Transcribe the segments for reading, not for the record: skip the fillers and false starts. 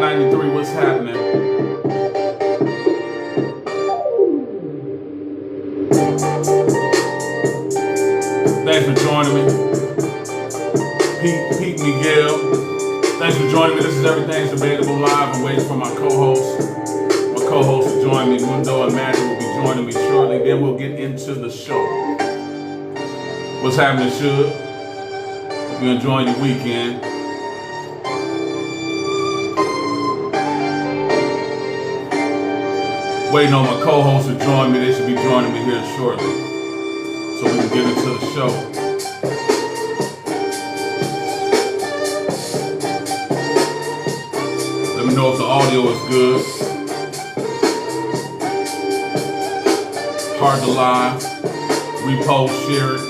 93. What's happening? Thanks for joining me. Pete Miguel. Thanks for joining me. This is Everything's Debatable Live. I'm waiting for my co-hosts. My co-hosts to join me. Mundo and Maddie will be joining me shortly. Then we'll get into the show. What's happening, Suge? Hope you're enjoying your weekend. Waiting on my co-hosts to join me. They should be joining me here shortly, so we can get into the show. Let me know if the audio is good. Hard to lie. Repost, share it.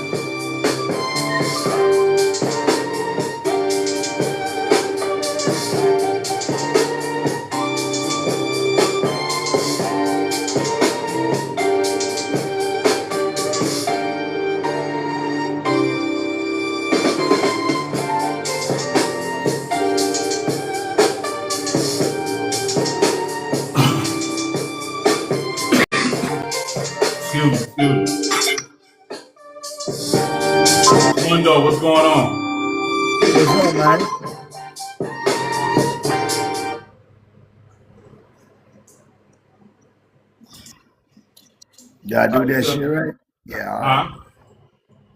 Mundo, what's going on? What's up, man? Did I do that shit right? Yeah.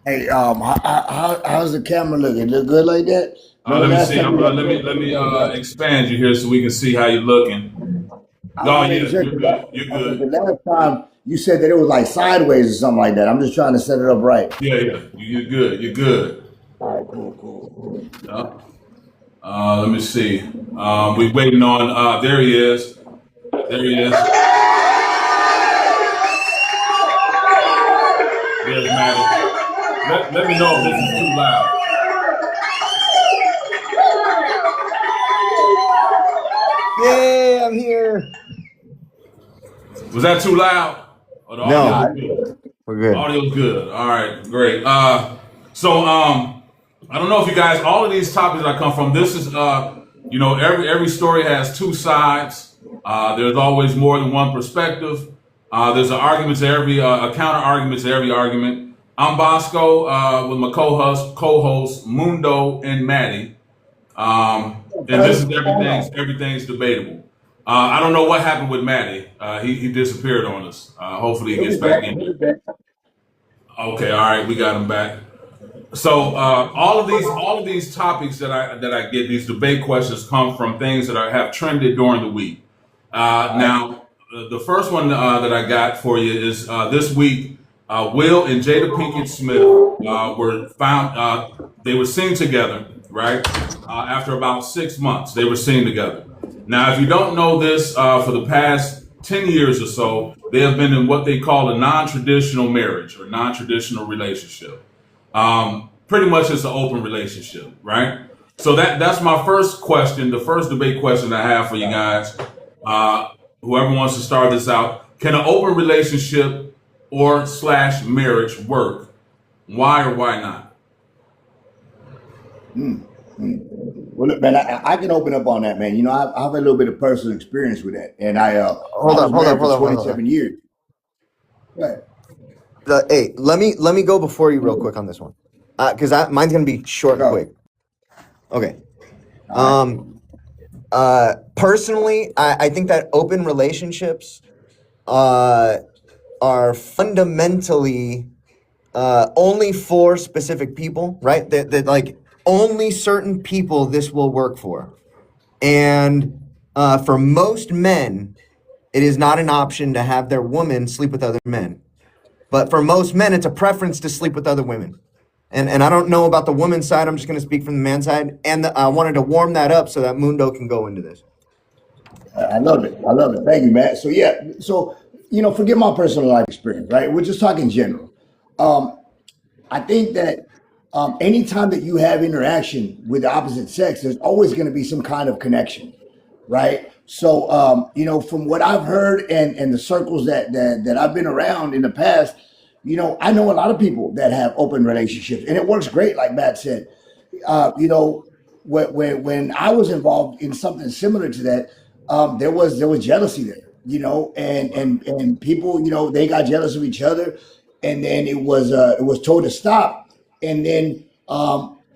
Hey, how's the camera looking? Look good like that? Let me see. Let me expand you here so we can see how you're looking. No, you're good. You're good. The last time you said that it was like sideways or something like that. I'm just trying to set it up right. Yeah. You're good. You're good. All right, cool. Let me see. We're waiting on. There he is. There he is. There's Maddie. Let me know if this is too loud. Yeah, I'm here. Was that too loud? Or the No, we're good. Audio's good. All right, great. So I don't know if you guys, all of these topics that I come from, this is, every story has two sides. There's always more than one perspective. There's an argument to every, a counter argument to every argument. I'm Bosco with my co-hosts Mundo and Maddie. And this is everything's debatable. I don't know what happened with Maddie. He disappeared on us. Hopefully he gets back in. Okay, all right, we got him back. So all of these topics that I get, these debate questions, come from things that have trended during the week. Now, the first one that I got for you is this week. Will and Jada Pinkett Smith were found. They were seen together, right? After about 6 months, they were seen together. Now, if you don't know this, for the past 10 years or so, they have been in what they call a non-traditional marriage or non-traditional relationship. Pretty much it's an open relationship, right? So that's my first question, the first debate question I have for you guys. Whoever wants to start this out, can an open relationship or / marriage work? Why or why not? Well, look, man, I can open up on that, man. I've had a little bit of personal experience with that, and hold on, 27 years. Right. Hey, let me go before you real quick on this one, because mine's gonna be short and quick. Okay. Personally, I think that open relationships are fundamentally only for specific people, right? That like only certain people this will work for. And for most men, it is not an option to have their woman sleep with other men. But for most men, it's a preference to sleep with other women. And I don't know about the woman's side. I'm just going to speak from the man's side. And I wanted to warm that up so that Mundo can go into this. I love it. Thank you, Matt. So, yeah. So, forget my personal life experience, right? We're just talking general. I think that anytime that you have interaction with the opposite sex, there's always going to be some kind of connection, right? So, from what I've heard and the circles that I've been around in the past, I know a lot of people that have open relationships, and it works great, like Matt said. when I was involved in something similar to that, there was jealousy there, and people, they got jealous of each other, and then it was told to stop, and then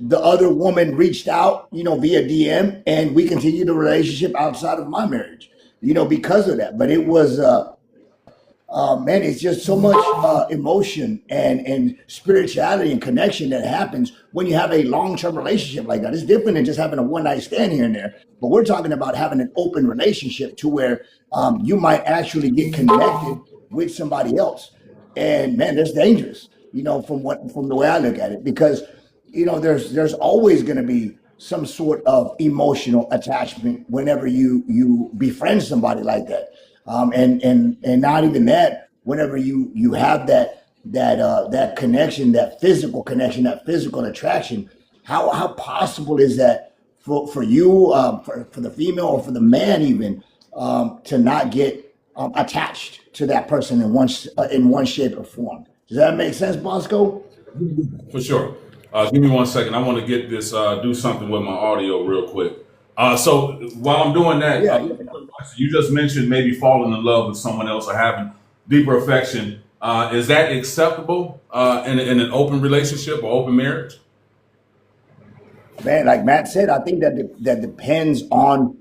the other woman reached out, via DM, and we continued the relationship outside of my marriage, because of that. But it was man, it's just so much emotion and spirituality and connection that happens when you have a long term relationship like that. It's different than just having a one night stand here and there. But we're talking about having an open relationship to where you might actually get connected with somebody else. And man, that's dangerous, from the way I look at it, because there's always going to be some sort of emotional attachment whenever you befriend somebody like that, and not even that. Whenever you have that connection, that physical connection, that physical attraction, how possible is that for you, for the female or for the man even, to not get attached to that person in one shape or form? Does that make sense, Bosco? For sure. Give me 1 second. I want to get this, do something with my audio real quick. So while I'm doing that, Yeah, yeah. you just mentioned maybe falling in love with someone else or having deeper affection. Is that acceptable in an open relationship or open marriage? Man, like Matt said, I think that depends on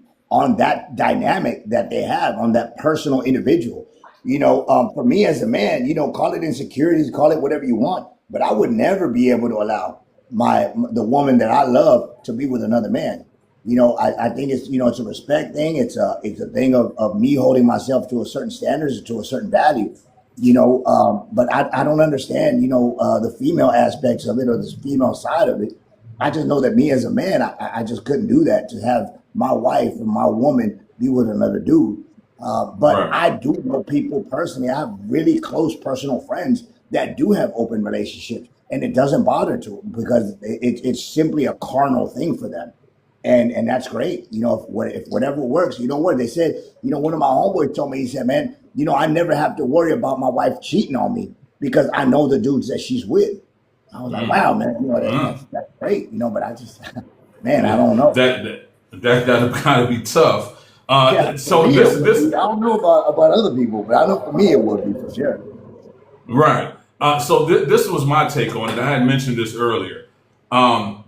that dynamic that they have, on that personal individual. For me as a man, call it insecurities, call it whatever you want, but I would never be able to allow the woman that I love to be with another man. I think it's a respect thing. It's a thing of me holding myself to a certain standards, to a certain value. But I don't understand, the female aspects of it, or this female side of it. I just know that me as a man, I just couldn't do that, to have my wife or my woman be with another dude. But Right. I do know people personally. I have really close personal friends that do have open relationships, and it doesn't bother to them because it's simply a carnal thing for them, and that's great. If whatever works. What they said. One of my homeboys told me. He said, "Man, I never have to worry about my wife cheating on me because I know the dudes that she's with." I was like, Mm, "Wow, man, mm. that's great." But I just, man, I Yeah. don't know. That'll kind of be tough. Yeah, for So me it this would be. this I don't know about other people, but I know for me it would be for sure. Right. This was my take on it. I had mentioned this earlier. Um,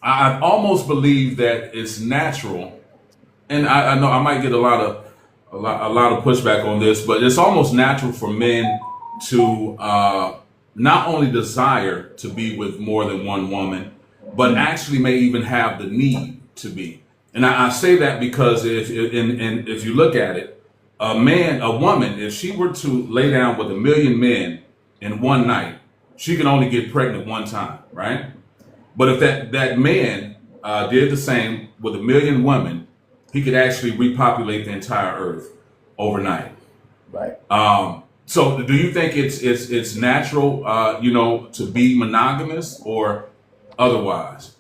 I almost believe that it's natural, and I know I might get a lot of pushback on this, but it's almost natural for men to not only desire to be with more than one woman, but actually may even have the need to be. And I say that because if you look at it, a woman, if she were to lay down with 1 million men in one night, she can only get pregnant one time, right? But if that man did the same with 1 million women, he could actually repopulate the entire earth overnight. Right. So do you think it's natural, to be monogamous or otherwise?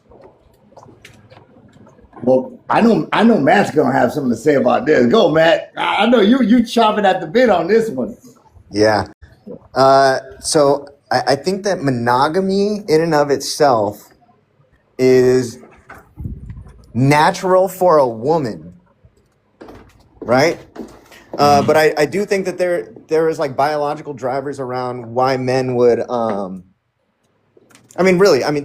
Well, I know Matt's gonna have something to say about this. Go, Matt. I know you chopping at the bit on this one. Yeah. So I think that monogamy in and of itself is natural for a woman, right? But I do think that there is like biological drivers around why men would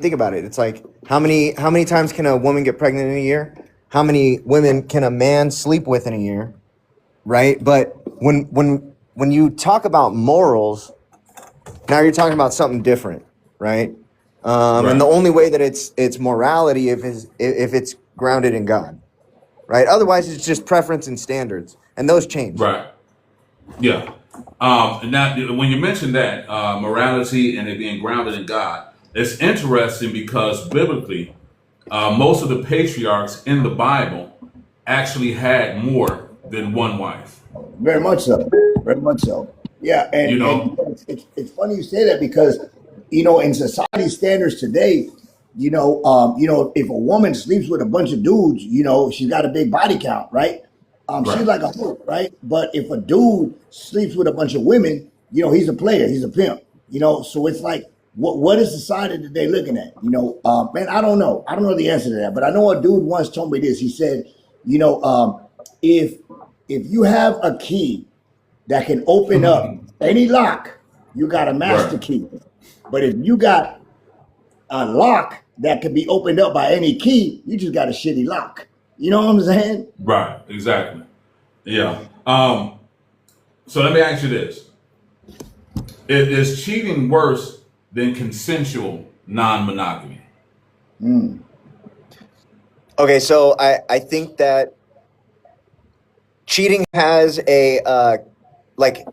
think about it. It's like how many times can a woman get pregnant in a year? How many women can a man sleep with in a year? Right? But when you talk about morals, now you're talking about something different, right? And the Right. only way that it's morality if it's grounded in God, right? Otherwise, it's just preference and standards, and those change. Right. Yeah. Now, when you mention that morality and it being grounded in God, it's interesting because biblically, most of the patriarchs in the Bible actually had more than one wife. Very much so. Very much so. Yeah, You and know, it's funny you say that because in society standards today, if a woman sleeps with a bunch of dudes, she's got a big body count, right? She's right, like a hoe, right? But if a dude sleeps with a bunch of women, he's a player, he's a pimp, so it's like what is the side that they're looking at? Man, I don't know. I don't know the answer to that. But I know a dude once told me this. He said, you know, if you have a key that can open up any lock, you got a master Right. key. But if you got a lock that can be opened up by any key, you just got a shitty lock. You know what I'm saying? Right. Exactly. Yeah. So let me ask you this: is cheating worse than consensual non-monogamy? Okay, so I think that cheating has a like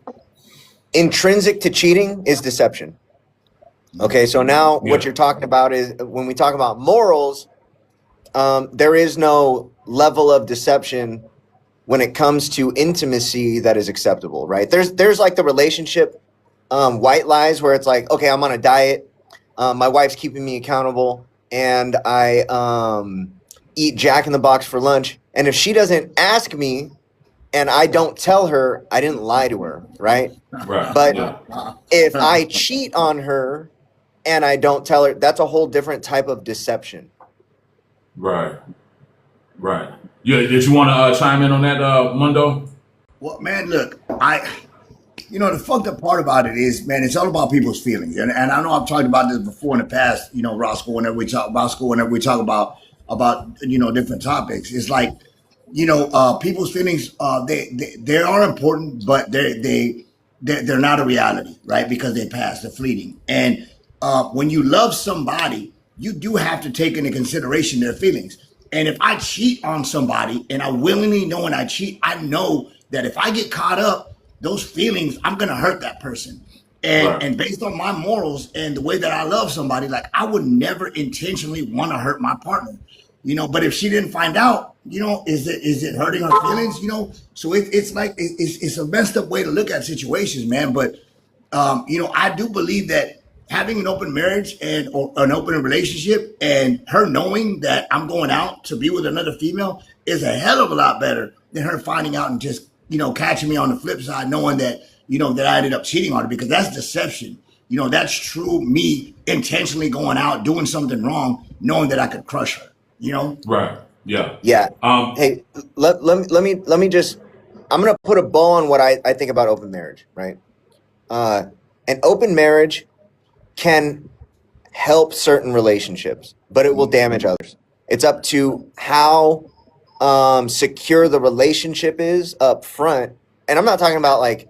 intrinsic to cheating is deception. Okay, so now what Yeah. you're talking about is when we talk about morals, there is no level of deception when it comes to intimacy that is acceptable, right? There's like the relationship white lies where it's like, okay, I'm on a diet, my wife's keeping me accountable, and I eat Jack in the Box for lunch, and if she doesn't ask me and I don't tell her, I didn't lie to her, right? Right. But Yeah. if I cheat on her and I don't tell her, that's a whole different type of deception. Right. Right. Yeah. Did you want to chime in on that, Mundo? Well, man, look, the fucked up part about it is, man, it's all about people's feelings. And I know I've talked about this before in the past, Roscoe, whenever we talk about school, whenever we talk about different topics. It's like, people's feelings, they are important, but they're not a reality, right? Because they pass, they're fleeting. And when you love somebody, you do have to take into consideration their feelings. And if I cheat on somebody and I willingly know when I cheat, I know that if I get caught up, those feelings, I'm gonna hurt that person. And Right. and based on my morals and the way that I love somebody, like I would never intentionally want to hurt my partner. But if she didn't find out, is it hurting her feelings? So it's like it's a messed up way to look at situations, man. But I do believe that having an open marriage and or an open relationship and her knowing that I'm going out to be with another female is a hell of a lot better than her finding out and just, catching me on the flip side, knowing that, that I ended up cheating on her, because that's deception. That's true me intentionally going out, doing something wrong, knowing that I could crush her. Right. Yeah. Yeah. Um. Hey, let me just, I'm gonna put a bow on what I think about open marriage, right? An open marriage can help certain relationships, but it will damage others. It's up to how secure the relationship is up front. And I'm not talking about like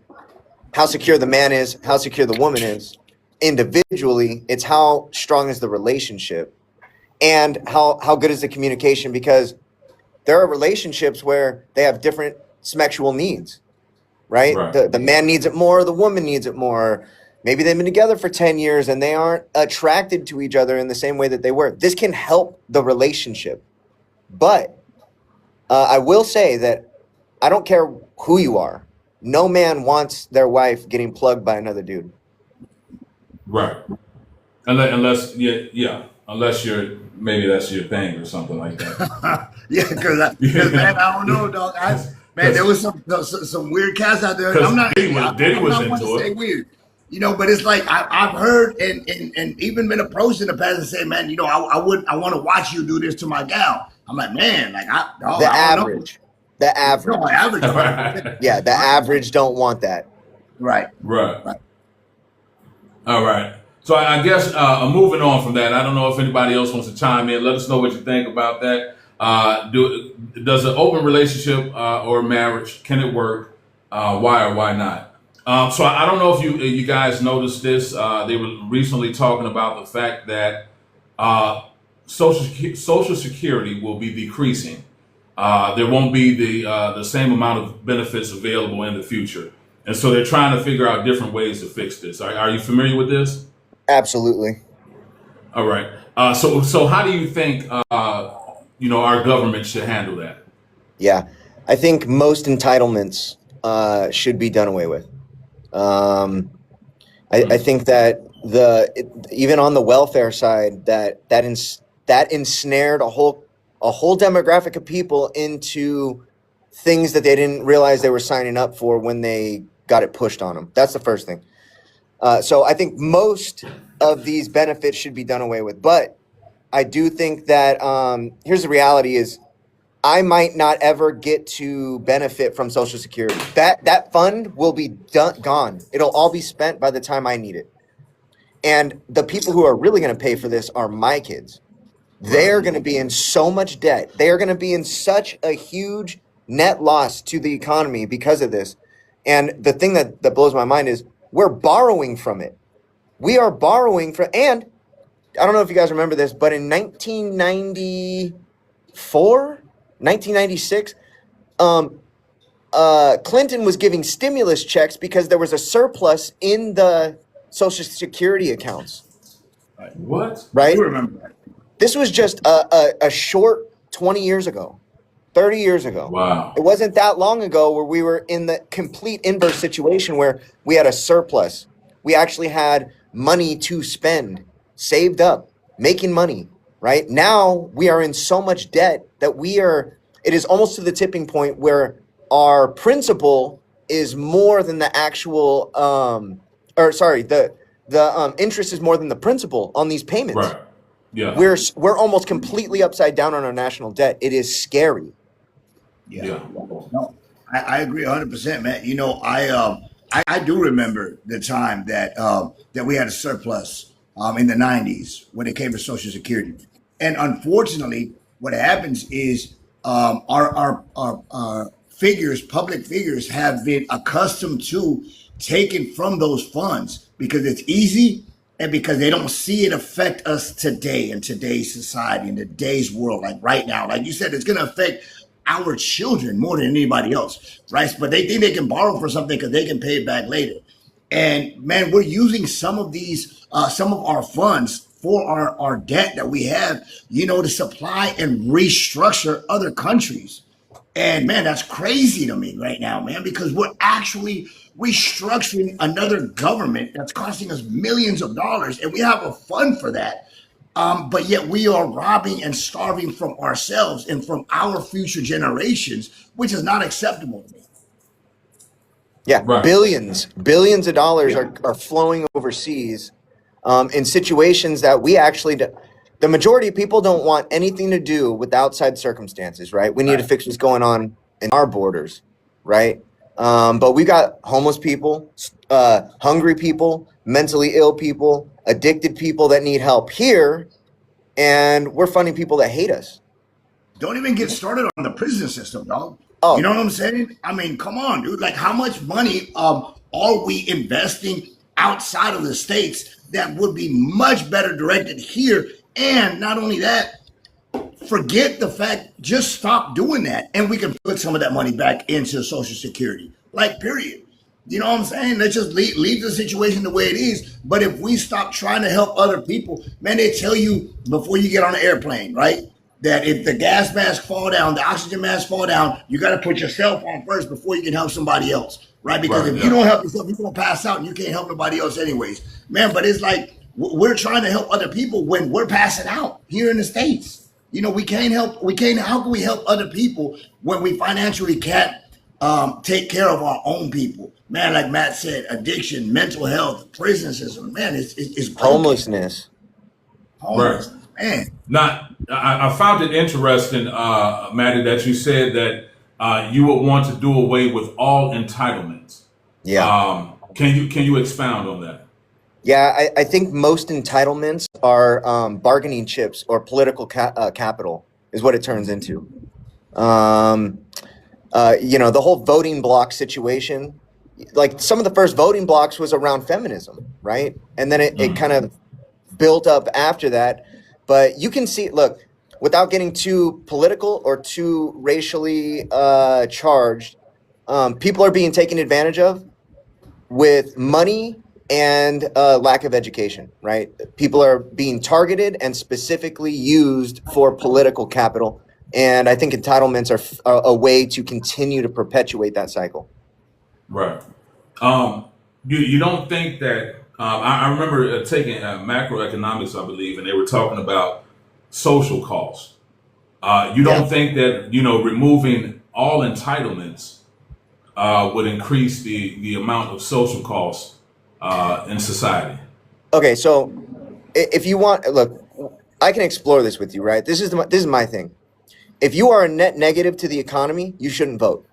how secure the man is, how secure the woman is individually. It's how strong is the relationship and how good is the communication, because there are relationships where they have different sexual needs, right? Right. The man needs it more, the woman needs it more. Maybe they've been together for 10 years and they aren't attracted to each other in the same way that they were. This can help the relationship. But I will say that I don't care who you are. No man wants their wife getting plugged by another dude. Right. Unless yeah. Unless you're maybe that's your thing or something like that. Yeah, because man, I don't know, dog. Man, there was some weird cats out there. Because I'm not. Diddy I'm was not want to into say it. weird, but it's like I've heard and even been approached in the past and say, man, I want to watch you do this to my gal. I'm like, man, like dog, The I don't know. average. The average. No, average. Right. Yeah, the average don't want that. Right. Right. Right. All right. So I guess moving on from that, I don't know if anybody else wants to chime in. Let us know what you think about that. Does an open relationship or marriage, can it work? Why or why not? So I don't know if you guys noticed this. They were recently talking about the fact that Social Security will be decreasing. There won't be the same amount of benefits available in the future. And so they're trying to figure out different ways to fix this. Are you familiar with this? Absolutely. All right. So how do you think our government should handle that? Yeah. I think most entitlements should be done away with. I think that even on the welfare side, that ensnared a whole demographic of people into things that they didn't realize they were signing up for when they got it pushed on them. That's the first thing. So I think most of these benefits should be done away with. But I do think that here's the reality is I might not ever get to benefit from Social Security. That fund will be gone. It'll all be spent by the time I need it. And the people who are really going to pay for this are my kids. They're going to be in so much debt. They are going to be in such a huge net loss to the economy because of this. And the thing that blows my mind is we're borrowing from it. We are borrowing from, and I don't know if you guys remember this, but in 1996, Clinton was giving stimulus checks because there was a surplus in the Social Security accounts. What? Right? You remember that. This was just a short 20 years ago, 30 years ago. Wow. It wasn't that long ago where we were in the complete inverse situation where we had a surplus. We actually had money to spend, saved up, making money, right? Now we are in so much debt that it is almost to the tipping point where our principal is more than the actual, the interest is more than the principal on these payments. Right. Yeah. We're almost completely upside down on our national debt. It is scary. Yeah. No, I agree 100%, man. You know, I do remember the time that that we had a surplus in the 90s when it came to Social Security. And unfortunately, what happens is our figures, public figures, have been accustomed to taking from those funds because it's easy and because they don't see it affect us today in today's society, in today's world, like right now. Like you said, it's going to affect our children more than anybody else, right? But they think they can borrow for something because they can pay it back later. And man, we're using some of our funds for our debt that we have, you know, to supply and restructure other countries. And man, that's crazy to me right now, man, because we're actually restructuring another government that's costing us millions of dollars, and we have a fund for that. But yet we are robbing and starving from ourselves and from our future generations, which is not acceptable to me. Yeah, Right. billions of dollars are flowing overseas in situations that we actually the majority of people don't want anything to do with outside circumstances, right? We need to fix what's going on in our borders, right? But we got homeless people, hungry people, mentally ill people, addicted people that need help here, and we're funding people that hate us. Don't even get started on the prison system, dog. Oh. You know what I'm saying? I mean, come on, dude. Like, how much money are we investing outside of the states that would be much better directed here? And not only that, forget the fact, just stop doing that. And we can put some of that money back into Social Security. Like, period. You know what I'm saying? Let's just leave the situation the way it is. But if we stop trying to help other people, man, they tell you before you get on an airplane, right? That if the gas mask fall down, the oxygen mask fall down, you got to put yourself on first before you can help somebody else, right? Because if you don't help yourself, you're going to pass out and you can't help nobody else anyways. Man, but it's like we're trying to help other people when we're passing out here in the States. You know, how can we help other people when we financially can't take care of our own people? Man, like Matt said, addiction, mental health, prison system, man, it's broken. Homelessness. Right. Man. I found it interesting, Matty, that you said that you would want to do away with all entitlements. Yeah. Can you expound on that? Yeah, I think most entitlements are bargaining chips or political capital is what it turns into. The whole voting block situation, like some of the first voting blocks was around feminism, right? And then it kind of built up after that. But you can see, look, without getting too political or too racially charged, people are being taken advantage of with money and lack of education, right? People are being targeted and specifically used for political capital. And I think entitlements are a way to continue to perpetuate that cycle. Right. You don't think that I remember taking macroeconomics, I believe, and they were talking about social costs. You don't think that, removing all entitlements would increase the amount of social costs in society. Okay, so if you want, look, I can explore this with you, right? This is my thing. If you are a net negative to the economy, you shouldn't vote.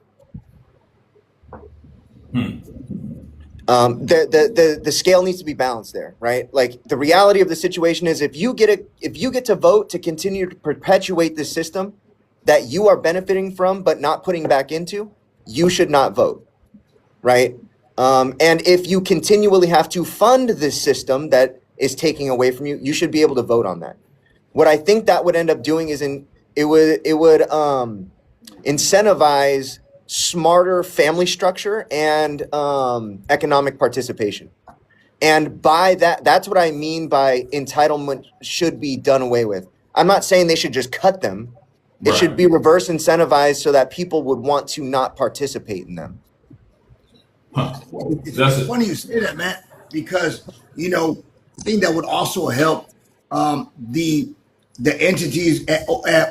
The scale needs to be balanced there, right? Like the reality of the situation is, if you get to vote to continue to perpetuate this system that you are benefiting from but not putting back into, you should not vote, right? And if you continually have to fund this system that is taking away from you, you should be able to vote on that. What I think that would end up doing is it would incentivize smarter family structure and economic participation. And by that's what I mean by entitlement should be done away with. I'm not saying they should just cut them. It Right. should be reverse incentivized so that people would want to not participate in them. That's It's it. funny you say that, Matt, because I think that would also help the entities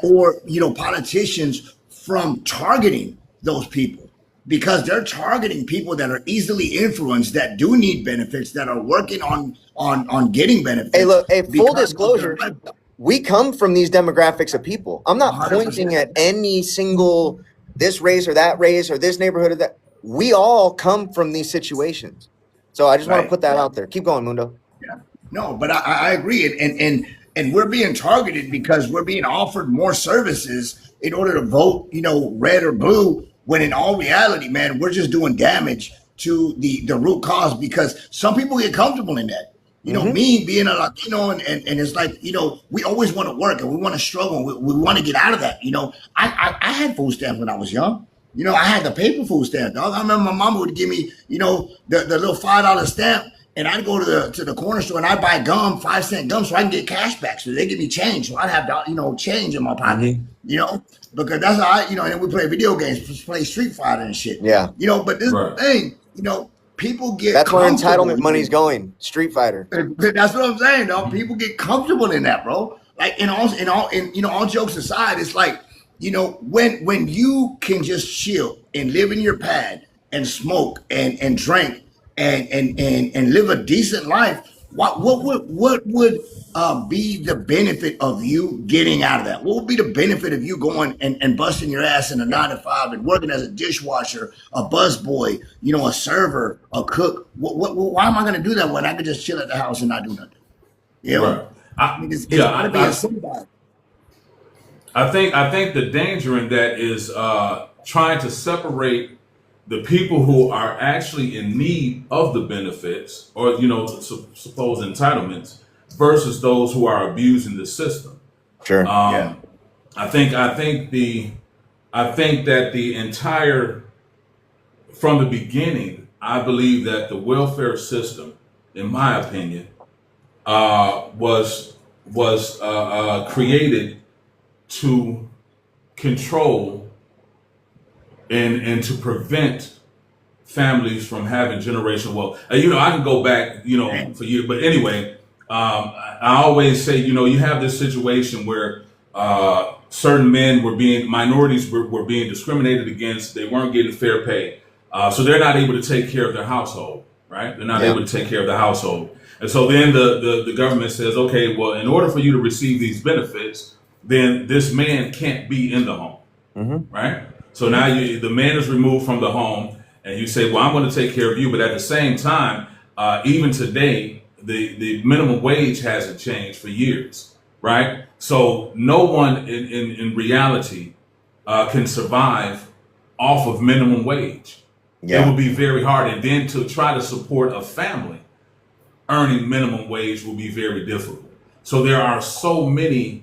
or politicians from targeting those people, because they're targeting people that are easily influenced, that do need benefits, that are working on getting benefits. Hey, look, hey, full because of disclosure, their- we come from these demographics of people. I'm not 100%. pointing at any single this race or that race or this neighborhood or that. We all come from these situations. So I just want to Right. put that out there. Keep going, Mundo. Yeah. No, but I agree, and we're being targeted because we're being offered more services in order to vote, red or blue. When in all reality, man, we're just doing damage to the root cause, because some people get comfortable in that. Me being a Latino, and it's like, we always want to work and we want to struggle. And we want to get out of that. I had food stamps when I was young. I had the paper food stamp, dog. I remember my mama would give me, the little $5 stamp, and I'd go to the corner store and I'd buy gum, 5-cent gum, so I can get cash back. So they give me change, so I'd have change in my pocket. Because that's how and we play video games, play Street Fighter and shit. Yeah. But this Right. thing, people get That's where comfortable entitlement in money's it. going. Street Fighter. That's what I'm saying, dog. People get comfortable in that, bro. Like, all jokes aside, it's like, when you can just chill and live in your pad and smoke and drink and live a decent life, what would be the benefit of you getting out of that? What would be the benefit of you going and busting your ass in a 9 to 5 and working as a dishwasher, a busboy, a server, a cook? Why am I going to do that when I could just chill at the house and not do nothing? Right. I mean, it's gotta be incentivized. I think the danger in that is trying to separate the people who are actually in need of the benefits, or supposed entitlements, versus those who are abusing the system. Sure. Yeah. I think that the entire, from the beginning, I believe that the welfare system, in my opinion, was created to control and to prevent families from having generational wealth. I can go back, for years, but anyway, I always say, you have this situation where certain men minorities were being discriminated against. They weren't getting fair pay. So they're not able to take care of their household, right? They're not able to take care of the household. And so then the government says, okay, well, in order for you to receive these benefits, then this man can't be in the home, right? So now the man is removed from the home, and you say, well, I'm going to take care of you. But at the same time, even today, the minimum wage hasn't changed for years, right? So no one in reality can survive off of minimum wage. It would be very hard. And then to try to support a family earning minimum wage will be very difficult. So there are so many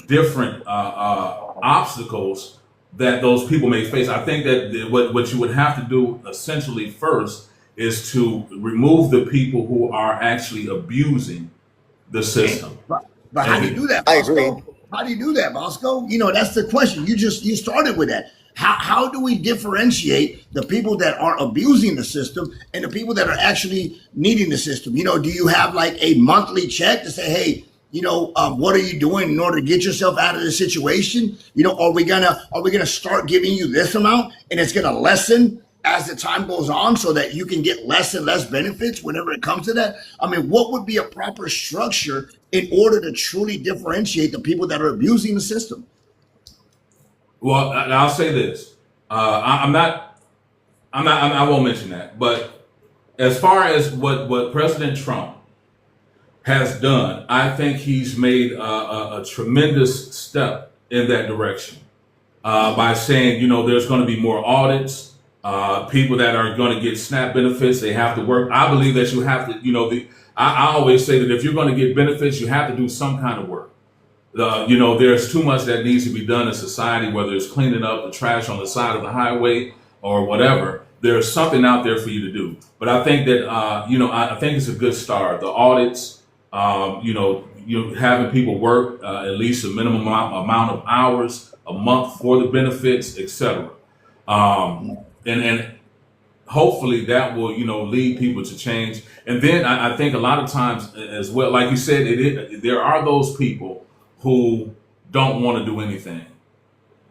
different obstacles that those people may face. I think that what you would have to do essentially first is to remove the people who are actually abusing the system. But how do you do that, I Bosco? agree. How do you do that, Bosco? That's the question. You started with that. How do we differentiate the people that are abusing the system and the people that are actually needing the system? Do you have like a monthly check to say, hey, what are you doing in order to get yourself out of the situation? Are we gonna start giving you this amount and it's gonna lessen as the time goes on so that you can get less and less benefits whenever it comes to that? I mean, what would be a proper structure in order to truly differentiate the people that are abusing the system? Well, I'll say this. I won't mention that. But as far as what President Trump has done, I think he's made a tremendous step in that direction by saying, there's going to be more audits. People that are going to get SNAP benefits, they have to work. I believe that you have to, I always say that if you're going to get benefits, you have to do some kind of work. There's too much that needs to be done in society, whether it's cleaning up the trash on the side of the highway or whatever. There's something out there for you to do. But I think that, I think it's a good start. The audits, having people work at least a minimum amount of hours a month for the benefits, etc. And hopefully that will, lead people to change. And then I think a lot of times as well, like you said, there are those people who don't want to do anything.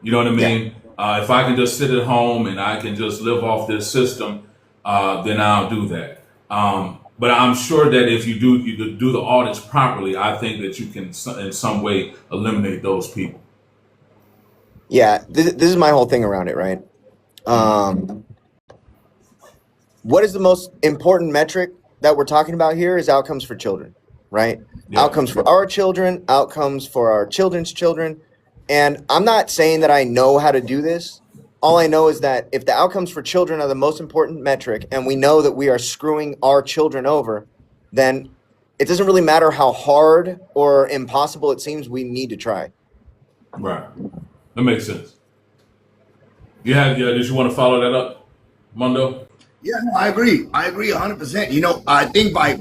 You know what I mean? If I can just sit at home and I can just live off this system, then I'll do that. But I'm sure that if you do the audits properly, I think that you can in some way eliminate those people. Yeah, this is my whole thing around it, right? What is the most important metric that we're talking about here is outcomes for children, right? Yeah. Outcomes for our children, outcomes for our children's children. And I'm not saying that I know how to do this. All I know is that if the outcomes for children are the most important metric and we know that we are screwing our children over, then it doesn't really matter how hard or impossible it seems, we need to try. Right. That makes sense. Did you want to follow that up, Mundo? Yeah, no, I agree. I agree 100%. I think by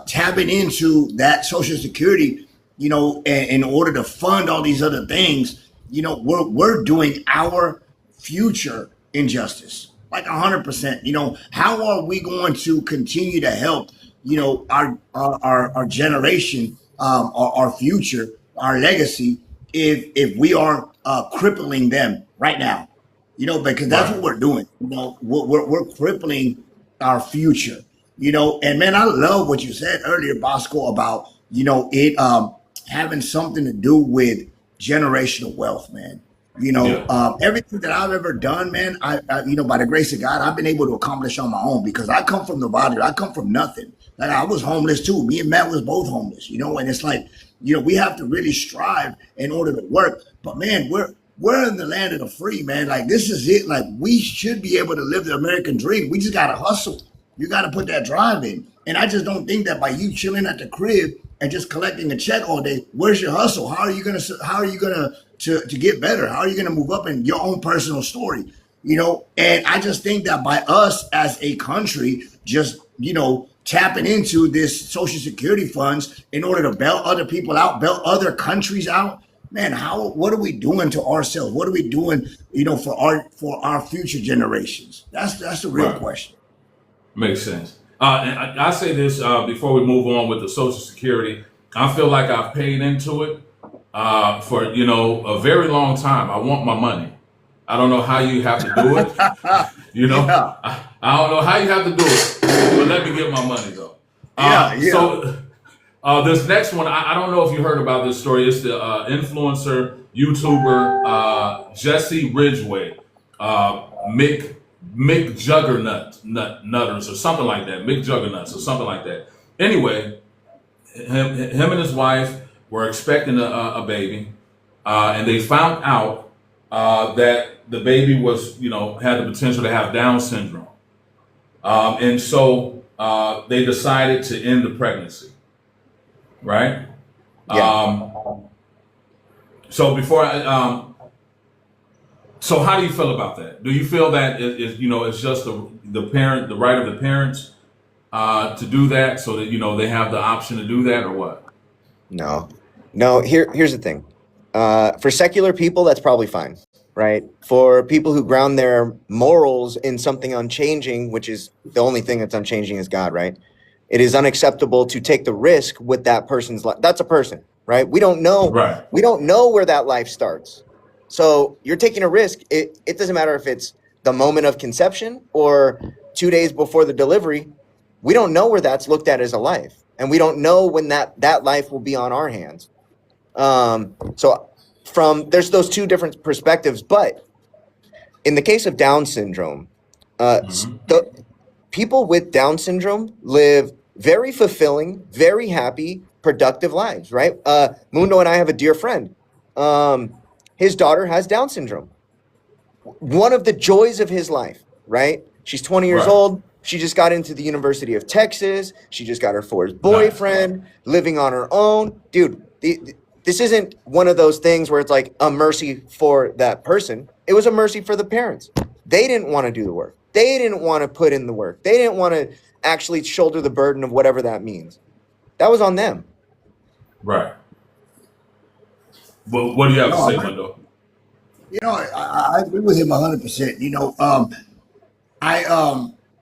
tapping into that Social Security, in order to fund all these other things, we're doing our future injustice, like 100%. How are we going to continue to help, our generation, our future, our legacy, if we are crippling them right now? Because that's what we're doing. We're crippling our future. And man, I love what you said earlier, Bosco, about it having something to do with generational wealth, man. Everything that I've ever done, man, I by the grace of God, I've been able to accomplish on my own because I come from the body. I come from nothing. Like I was homeless too. Me and Matt was both homeless. And it's like, we have to really strive in order to work. But man, we're in the land of the free, man. Like this is it. Like we should be able to live the American dream. We just gotta hustle. You gotta put that drive in. And I just don't think that by you chilling at the crib and just collecting a check all day, where's your hustle? How are you gonna to get better? How are you gonna move up in your own personal story? And I just think that by us as a country, just tapping into this Social Security funds in order to bail other people out, bail other countries out. Man, what are we doing to ourselves? What are we doing, for our future generations? That's the real question. Makes sense. And I say this before we move on with the Social Security. I feel like I've paid into it for a very long time. I want my money. I don't know how you have to do it. Yeah. I don't know how you have to do it, but let me get my money though. So this next one, I don't know if you heard about this story. It's the influencer, YouTuber, Jesse Ridgway, Mick Juggernutters or something like that. Mick Juggernuts or something like that. Anyway, him and his wife were expecting a baby, and they found out that the baby was, had the potential to have Down syndrome. And so they decided to end the pregnancy. Right? Yeah. So so how do you feel about that? Do you feel that it's just the parent, the right of the parents to do that so that, they have the option to do that or what? No, here's the thing. For secular people, that's probably fine, right? For people who ground their morals in something unchanging, which is the only thing that's unchanging is God, right? It is unacceptable to take the risk with that person's life. That's a person, right? We don't know. Right. We don't know where that life starts. So you're taking a risk. It doesn't matter if it's the moment of conception or 2 days before the delivery. We don't know where that's looked at as a life, and we don't know when that life will be on our hands. So there's those two different perspectives. But in the case of Down syndrome, the people with Down syndrome live very fulfilling, very happy, productive lives, right? Mundo and I have a dear friend. His daughter has Down syndrome. One of the joys of his life, right? She's 20 years Right. old. She just got into the University of Texas. She just got her first boyfriend, living on her own. Dude, this isn't one of those things where it's like a mercy for that person. It was a mercy for the parents. They didn't want to do the work. They didn't want to put in the work. They didn't want to actually shoulder the burden of whatever that means. That was on them. Right. Well, what do you have to No, say, Mundo? I agree with him 100%.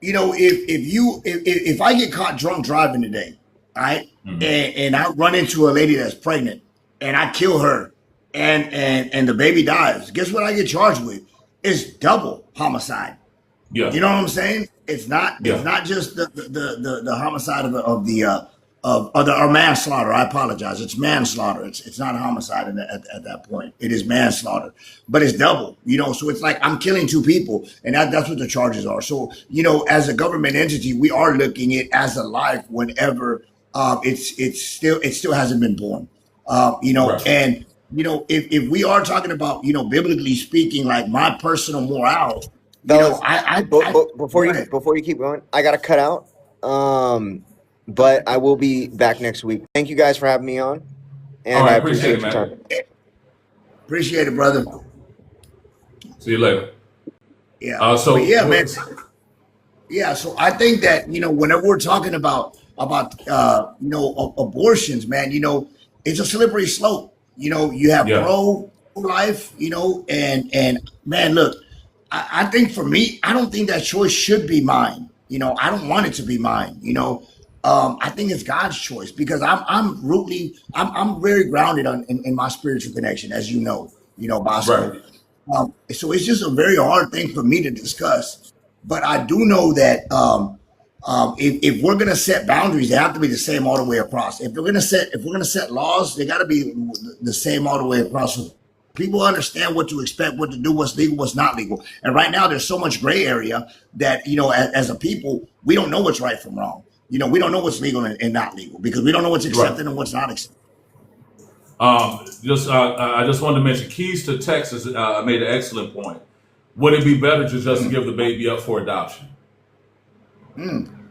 If I get caught drunk driving today, right, and I run into a lady that's pregnant and I kill her and the baby dies, guess what I get charged with? It's double homicide. Yeah. You know what I'm saying? It's not Yeah. just the homicide of or manslaughter. I apologize. It's manslaughter. It's not a homicide at that point. It is manslaughter, but it's double. So it's like I'm killing two people, and that's what the charges are. So as a government entity, we are looking at it as a life whenever it still hasn't been born. Right. And if we are talking about biblically speaking, like my personal morale, Fellas, I before go you ahead. before you keep going, I gotta cut out. But I will be back next week. Thank you guys for having me on, All and right. I Appreciate appreciate it, your man. time. Appreciate it, brother. See you later. Yeah. So, But yeah, man. Yeah, so I think that whenever we're talking about abortions, man, it's a slippery slope. You have yeah. pro life, and man, look, I think for me, I don't think that choice should be mine. I don't want it to be mine. I think it's God's choice because I'm very grounded in my spiritual connection, as Right. Bosco. So it's just a very hard thing for me to discuss. But I do know that if we're gonna set boundaries, they have to be the same all the way across. If we're gonna set laws, they got to be the same all the way across. So people understand what to expect, what to do, what's legal, what's not legal. And right now, there's so much gray area that as a people, we don't know what's right from wrong. We don't know what's legal and not legal because we don't know what's Right. accepted and what's not accepted. I just wanted to mention Keys to Texas made an excellent point. Would it be better to just give the baby up for adoption?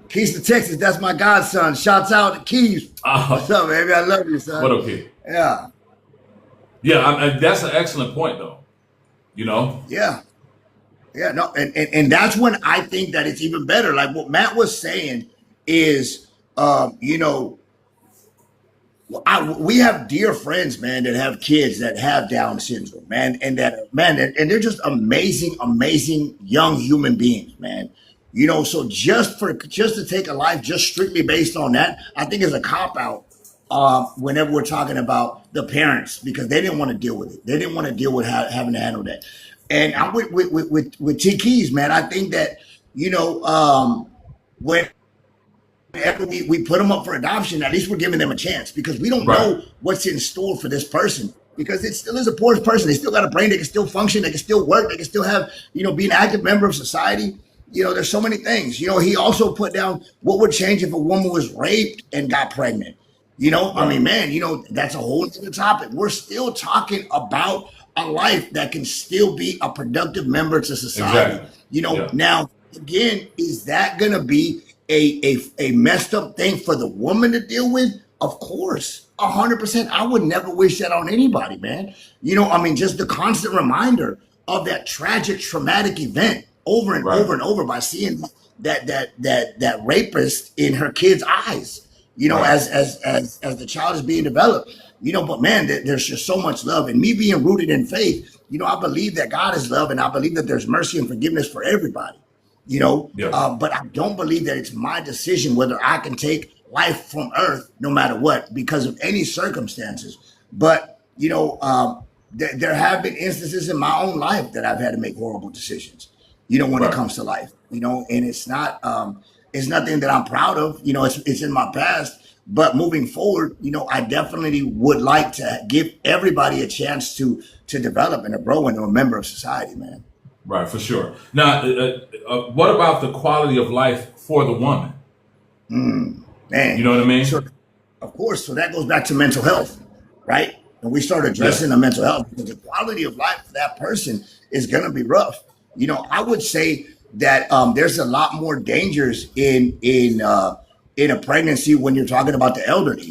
Keys to Texas, that's my godson. Shouts out to Keys. What's up, baby? I love you, What son. okay? Yeah, Yeah, that's an excellent point, though. You know? yeah. Yeah, no, and that's when I think that it's even better. Like what Matt was saying is, we have dear friends, man, that have kids that have Down syndrome, man, and they're just amazing, amazing young human beings, man. So just to take a life just strictly based on that, I think is a cop out. Whenever we're talking about the parents, because they didn't want to deal with it, they didn't want to deal with having to handle that. And I'm with T Keys, man. I think that when after we put them up for adoption, at least we're giving them a chance because we don't Right. know what's in store for this person because it still is a poor person. They still got a brain. They can still function. They can still work. They can still have, be an active member of society. There's so many things. He also put down what would change if a woman was raped and got pregnant. I Right. mean, man, that's a whole other topic. We're still talking about a life that can still be a productive member to society. Exactly. Yeah. Now, again, is that going to be a messed up thing for the woman to deal with? Of course, 100%. I would never wish that on anybody, man. I mean, just the constant reminder of that tragic, traumatic event over and Right. over and over by seeing that rapist in her kid's eyes. Right. As the child is being developed. But man, there's just so much love, and me being rooted in faith. I believe that God is love, and I believe that there's mercy and forgiveness for everybody. Yeah. But I don't believe that it's my decision whether I can take life from earth no matter what because of any circumstances. But there have been instances in my own life that I've had to make horrible decisions, when it Right. comes to life, and it's nothing that I'm proud of, it's in my past. But moving forward, I definitely would like to give everybody a chance to develop and to grow into a member of society, man. Right, for sure. Now, what about the quality of life for the woman? You Man. know what I So, mean? of course, so that goes back to mental health, right? And we start Yeah. addressing the mental health because the quality of life for that person is going to be rough. I would say that there's a lot more dangers in a pregnancy when you're talking about the elderly.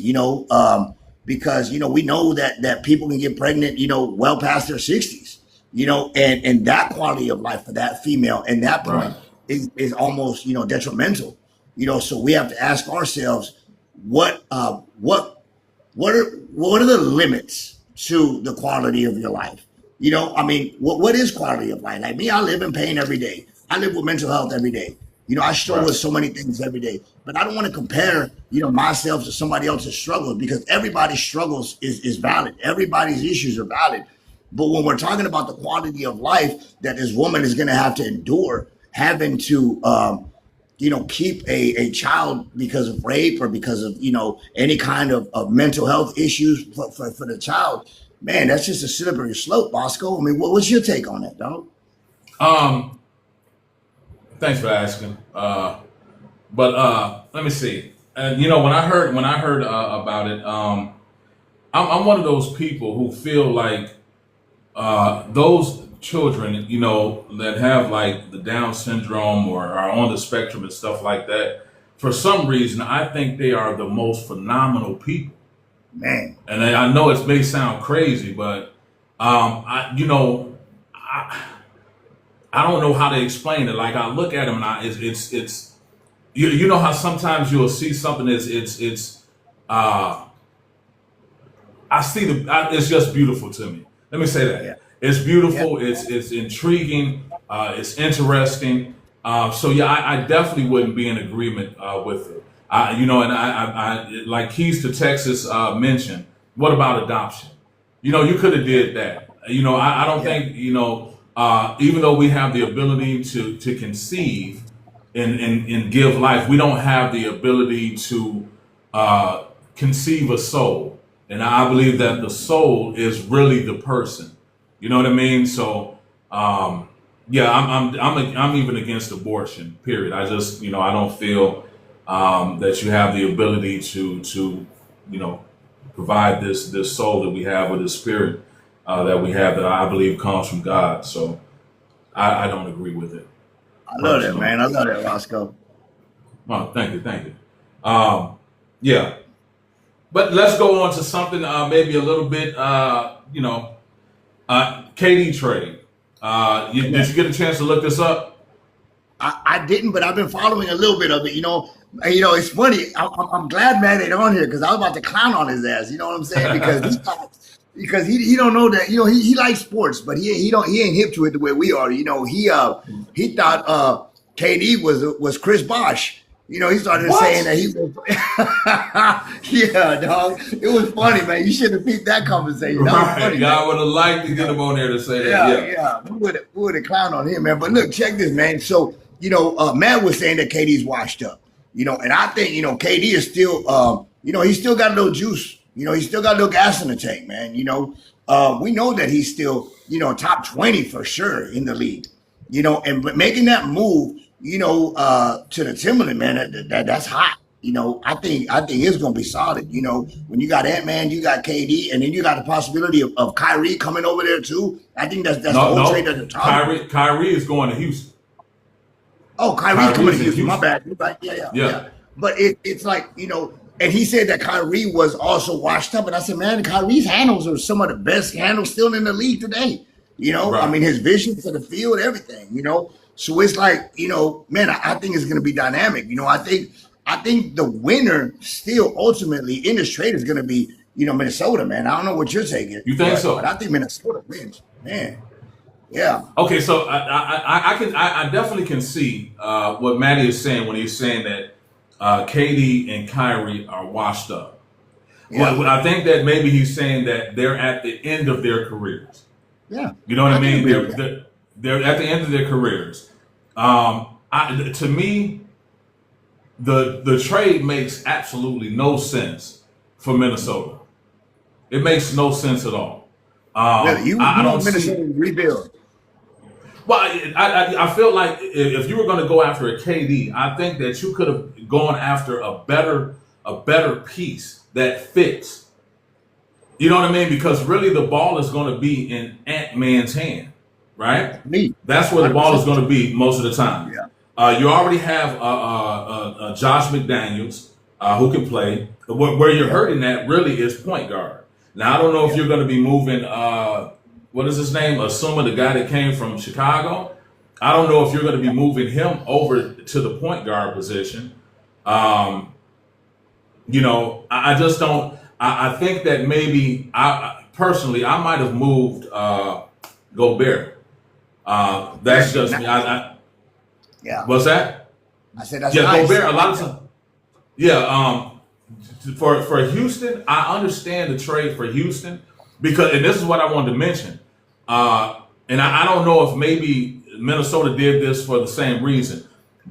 Because we know that people can get pregnant, well past their 60s. And that quality of life for that female and that Right. point is almost detrimental. So we have to ask ourselves what uh what what are the limits to the quality of your life? I mean, what is quality of life? Like me, I live in pain every day. I live with mental health every day. I struggle Right. with so many things every day. But I don't want to compare, myself to somebody else's struggles because everybody's struggles is valid. Everybody's issues are valid. But when we're talking about the quality of life that this woman is going to have to endure, having to keep a child because of rape or because of, any kind of mental health issues for the child, man, that's just a slippery slope, Bosco. I mean, what's your take on that, dog? Um, Thanks for asking. But let me see. And when I heard about it, I'm one of those people who feel like those children, that have like the Down syndrome or are on the spectrum and stuff like that, for some reason, I think they are the most phenomenal people. Man, And I know it may sound crazy, but I, I don't know how to explain it. Like I look at them and it's you know how sometimes you'll see something it's uh it's just beautiful to me. Let me say yeah, that. It's yeah, beautiful, it's intriguing, it's interesting. So yeah, I definitely wouldn't be in agreement with it. And I like Keys to Texas mentioned. What about adoption? You could have did that. I don't yeah. think even though we have the ability to conceive and give life, we don't have the ability to uh, conceive a soul. And I believe that the soul is really the person. You know what I mean? So, yeah, I'm even against abortion. Period. I just, I don't feel that you have the ability to, you know, provide this soul that we have or this spirit that we have that I believe comes from God. So I don't agree with it I love that, personally. man. I love that, Roscoe. Oh, thank you, thank you. Yeah, but let's go on to something maybe a little bit, KD trade. Yeah. Did you get a chance to look this up? I didn't, but I've been following a little bit of it. And, it's funny. I'm glad Matt ain't on here because I was about to clown on his ass. You know what I'm saying? Because he don't know that he likes sports, but he ain't hip to it the way we are. He thought KD was Chris Bosh. He started saying What? that he was. Yeah, dog. It was funny, man. You should have peeped that conversation. That was Right. funny, man. God would have liked to get him on there to say that. Yeah, Yeah. yeah. We would have clown on him, man. But look, check this, man. So, Matt was saying that KD's washed up. And I think, KD is still he's still got a little juice. He's still got a little gas in the tank, man. We know that he's still, top 20 for sure in the league. And but making that move, to the Timberland, man, that's hot. I think it's gonna be solid. When you got Ant Man, you got KD, and then you got the possibility of Kyrie coming over there too. I think that's the No, whole trade no. that they're talking about. Kyrie is going to Houston. Oh, Kyrie's coming Kyrie's to in Houston. My Houston. bad. You're right. Yeah, yeah, Yeah. yeah. But it's like, and he said that Kyrie was also washed up. And I said, man, Kyrie's handles are some of the best handles still in the league today. I Right. mean, his vision for the field, everything, So it's like, man, I think it's going to be dynamic. I think the winner still ultimately in this trade is going to be, Minnesota, man. I don't know what you're taking, You think but so? I think Minnesota wins, man. Yeah, Okay, so I definitely can see what Matty is saying when he's saying that KD and Kyrie are washed up. Yeah. Well, I think that maybe he's saying that they're at the end of their careers. Yeah. You know what I can mean? agree with that. They're at the end of their careers. To me, the trade makes absolutely no sense for Minnesota. It makes no sense at all. Really, I you don't want Minnesota see. to rebuild? Well, I feel like if you were going to go after a KD, I think that you could have gone after a better piece that fits. You know what I mean? Because really, the ball is going to be in Ant-Man's hand, right? Me. That's where the ball is 100%. going to be most of the time. Yeah. You already have Josh McDaniels who can play. Where you're hurting at really is point guard. Now I don't know if you're going to be moving. What is his name? Asuma, the guy that came from Chicago. I don't know if you're going to be moving him over to the point guard position. I just don't. I think that maybe personally I might have moved Gobert. That's just me. Yeah. What's that? I said that's Yeah, nice. Gobert. A lot of times. Yeah. For Houston, I understand the trade for Houston because, and this is what I wanted to mention. And I don't know if maybe Minnesota did this for the same reason,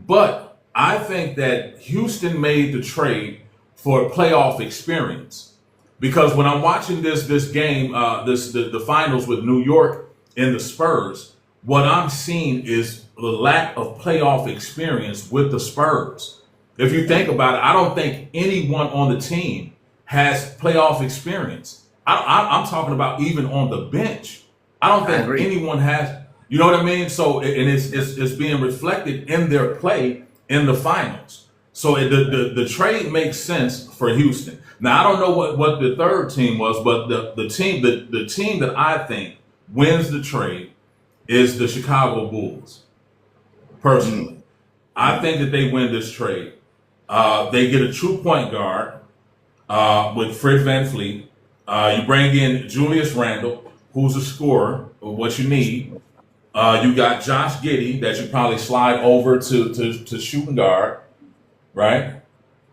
but I think that Houston made the trade for playoff experience because when I'm watching this game, the finals with New York and the Spurs, what I'm seeing is the lack of playoff experience with the Spurs. If you think about it, I don't think anyone on the team has playoff experience. I'm talking about even on the bench. I don't think anyone has. You know what I mean? So, and it's being reflected in their play in the finals. So the trade makes sense for Houston. Now I don't know what the third team was, but the team that I think wins the trade is the Chicago Bulls. Personally, I think that they win this trade. They get a true point guard with Fred VanVleet. You bring in Julius Randle, who's a scorer of what you need. You got Josh Giddey that you probably slide over to shooting guard, right?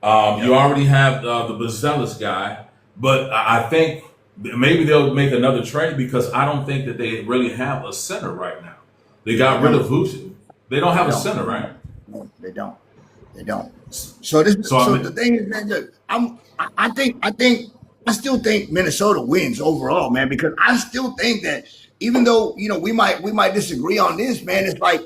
You already have the Bazelis guy, but I think maybe they'll make another trade because I don't think that they really have a center right now. They got rid of Vucevic. They don't have a center, right? No, they don't. They don't. So the thing is, man, look, I still think Minnesota wins overall, man, because I still think that even though we might disagree on this, man, it's like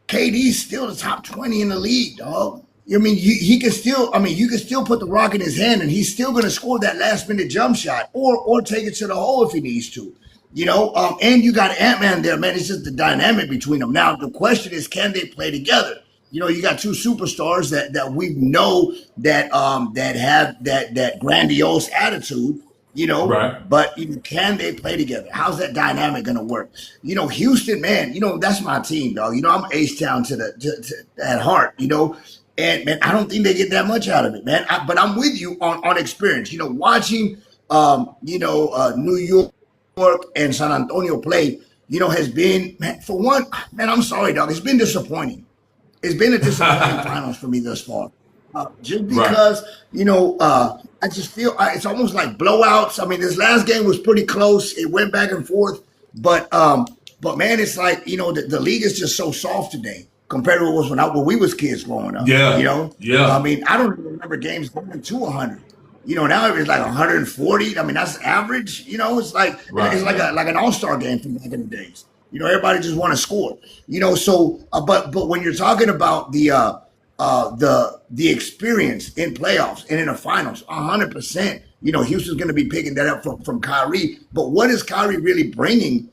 KD's still the top 20 in the league, dog. I mean, he can still. I mean, you can still put the rock in his hand, and he's still going to score that last minute jump shot, or take it to the hole if he needs to. And you got Ant-Man there, man. It's just the dynamic between them. Now the question is, can they play together? You got two superstars that we know that have that grandiose attitude. Right. But can they play together? How's that dynamic gonna work? Houston, man. That's my team, dog. I'm H-Town at heart. And man, I don't think they get that much out of it, man. But I'm with you on experience. Watching New York and San Antonio play, has been, man, for one, man, I'm sorry, dog. It's been disappointing. It's been a disappointing finals for me thus far. Just because, I just feel it's almost like blowouts. I mean, this last game was pretty close. It went back and forth. But man, it's like, the league is just so soft today compared to what it was when we was kids growing up. Yeah. Yeah. I mean, I don't even remember games going to 100. Now it's like 140. I mean, that's average. It's like it's like an all-star game from back in the days. Everybody just want to score. So but when you're talking about the experience in playoffs and in the finals, 100%. Houston's going to be picking that up from Kyrie. But what is Kyrie really bringing?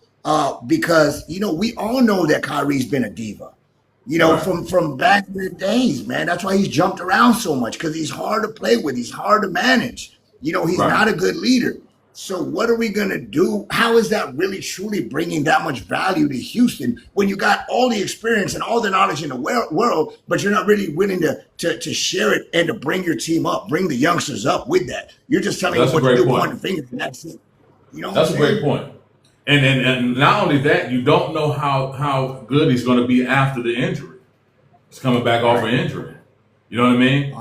Because we all know that Kyrie's been a diva. From back in the days, man. That's why he's jumped around so much because he's hard to play with. He's hard to manage. He's not a good leader. So what are we going to do? How is that really truly bringing that much value to Houston when you got all the experience and all the knowledge in the world, but you're not really willing to share it and to bring your team up, bring the youngsters up with that? You're just telling them what to do, pointing fingers, and that's it. That's a great point. And not only that, you don't know how good he's going to be after the injury. He's coming back off an injury. You know what I mean?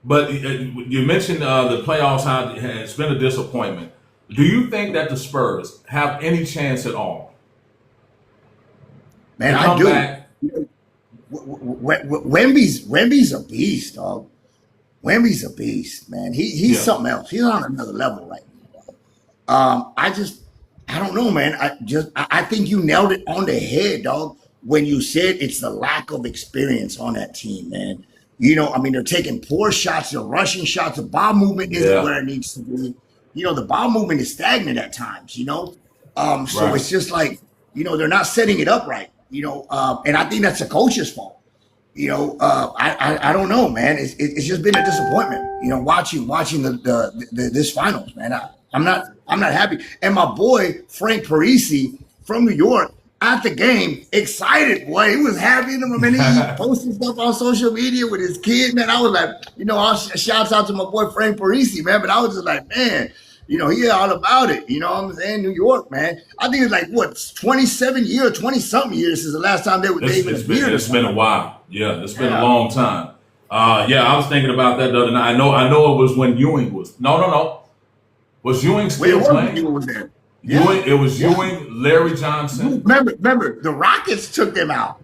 But you mentioned the playoffs, how it's been a disappointment. Do you think that the Spurs have any chance at all Man, to I come do. back? Wemby's a beast, dog. Wemby's a beast, man. He's Yeah, something else. He's on another level right now. I just, I don't know, man. I think you nailed it on the head, dog. When you said it's the lack of experience on that team, man. I mean, they're taking poor shots, they're rushing shots. The ball movement isn't yeah, where it needs to be. The ball movement is stagnant at times. So right. it's just like, they're not setting it up right. And I think that's the coach's fault. I don't know, man. It's just been a disappointment. Watching the this finals, man. I'm not happy. And my boy Frank Parisi from New York at the game, excited, boy. He was happy. I mean, he posted stuff on social media with his kid, man. I was like, shouts out to my boy Frank Parisi, man. But I was just like, man. He all about it. You know what I'm saying? New York, man. I think it's like, what, 27 years, 20 something years since the last time they even appeared. It's been a while. Yeah, it's been a Yeah. long time. Yeah, I was thinking about that the other night. I know it was when Ewing was. No. Was Ewing Where still was playing? was there? Ewing. Yeah. It was Yeah. Ewing, Larry Johnson. Remember, the Rockets took them out.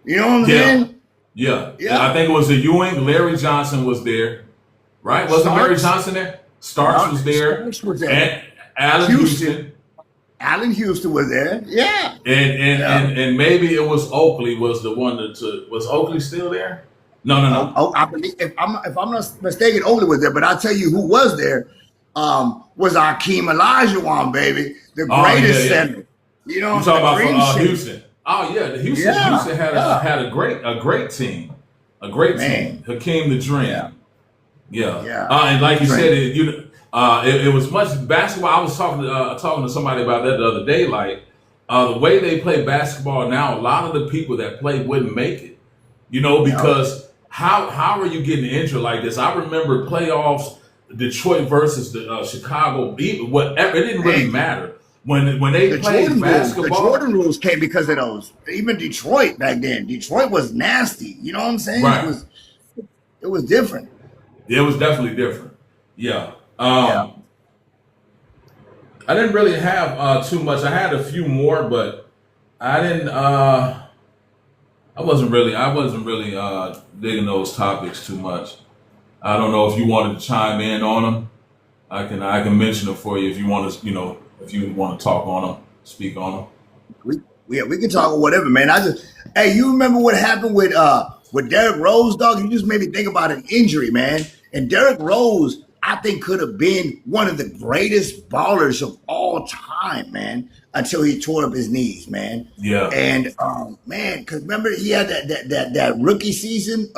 You know what I'm Yeah, saying? yeah. Yeah. I think it was the Ewing. Larry Johnson was there, right? Wasn't Larry Starks. Johnson there? Starks was there, Starks was there. and Allen Houston. Houston, Allen Houston was there. Yeah. Yeah. and maybe it was Oakley was the one that was Oakley still there? No. I believe if I'm not mistaken, Oakley was there, but I'll tell you who was there. Was Akeem Olajuwon, baby, the Oh greatest yeah. center. You The talking about green for shade. Houston? Oh yeah, the Houston. Yeah. Houston had Yeah. a great team, a great team. Man. Hakeem the Dream. Yeah. Yeah. Yeah. And like you Dream. said, it was much basketball. I was talking to somebody about that the other day. Like the way they play basketball now, a lot of the people that play wouldn't make it. Because how are you getting injured like this? I remember playoffs, Detroit versus the Chicago. Whatever, it didn't really Man. matter when they The played Jordan rules, the basketball. Jordan rules came because of those. Even Detroit back then, Detroit was nasty. You know what I'm saying? Right. It was different. It was definitely different. Yeah. Yeah. I didn't really have too much. I had a few more, but I didn't. I wasn't really digging those topics too much. I don't know if you wanted to chime in on them. I can mention them for you if you want to. If you want to talk on them, speak on them. We can talk whatever, man. Hey, you remember what happened with Derrick Rose, dog? You just made me think about an injury, man. And Derrick Rose, I think, could have been one of the greatest ballers of all time, man, until he tore up his knees, man. Yeah. And man, because remember he had that rookie season,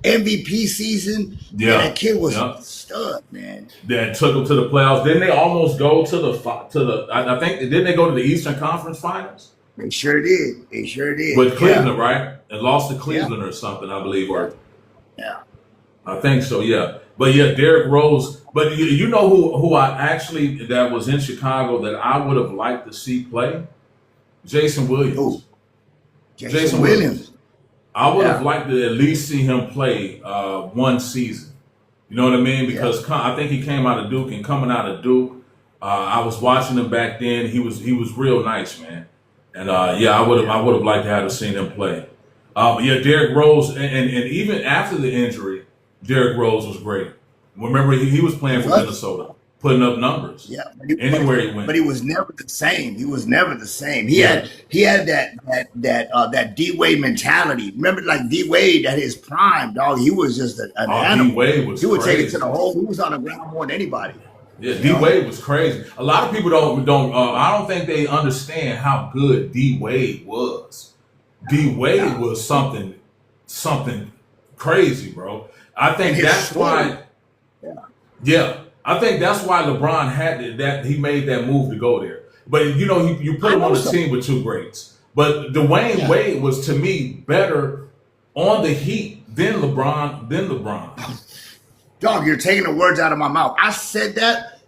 MVP season. Yeah. And that kid was Yeah. a stud, man. That took them to the playoffs. Didn't they almost go to the? I think didn't they go to the Eastern Conference Finals They sure did. They sure did. with Cleveland, right? And lost to Cleveland Yeah. or something, I believe, or Yeah. I think so. Yeah, but yeah, Derrick Rose. But you know who I actually that was in Chicago that I would have liked to see play? Jason Williams. Who? Jason Jason Williams. Williams. I would have Yeah. liked to at least see him play one season. You know what I mean? Because I think he came out of Duke, and coming out of Duke, I was watching him back then. He was real nice, man. And yeah, I would have liked to have seen him play. But yeah, Derrick Rose, and even after the injury, Derrick Rose was great. Remember, he was playing for What? Minnesota, putting up numbers. Yeah, Anywhere he went. but he was never the same. He was never the same. He had that D Wade mentality. Remember, like D Wade at his prime, dog. He was just an D animal. Wade was He would take it crazy. to the hole. He was on the ground more than anybody. Yeah, You D know? Wade was crazy. A lot of people don't. I don't think they understand how good D Wade was. D Wade was something crazy, bro. I think And his that's story. why. Yeah. Yeah, I think that's why LeBron that he made that move to go there. But you put I him on know a so. team with two greats. But Dwayne Yeah. Wade was to me better on the Heat than LeBron. Dog, you're taking the words out of my mouth. I said that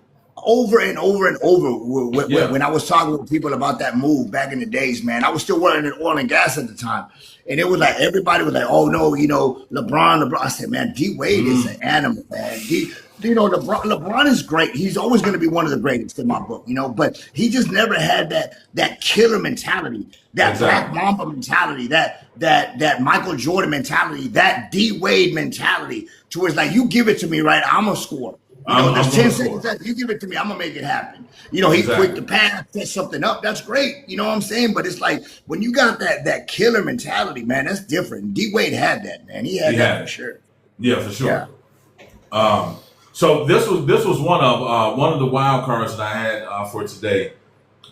over and over and over Yeah. when I was talking with people about that move back in the days, man. I was still working in oil and gas at the time. And it was like everybody was like, oh no, LeBron. I said, man, D Wade is an animal, man. LeBron is great. He's always going to be one of the greatest in my book, but he just never had that killer mentality, that Black Exactly. Mamba mentality, that Michael Jordan mentality, that D Wade mentality, to where it's like, you give it to me, right? I'm gonna score. I'm There's going 10 to seconds score. left. You give it to me, I'm gonna make it happen. He quick to Exactly. pass, set something up. That's great. You know what I'm saying? But it's like when you got that killer mentality, man, that's different. D Wade had that, man. He had He that had for it. sure. Yeah, for Yeah. sure. So this was one of the wild cards that I had for today.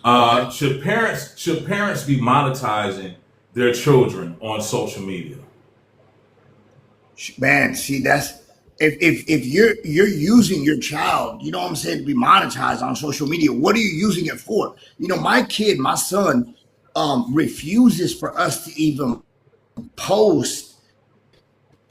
Okay. Should parents be monetizing their children on social media? Man, see, that's if you're using your child, you know what I'm saying, to be monetized on social media, what are you using it for? My son, refuses for us to even post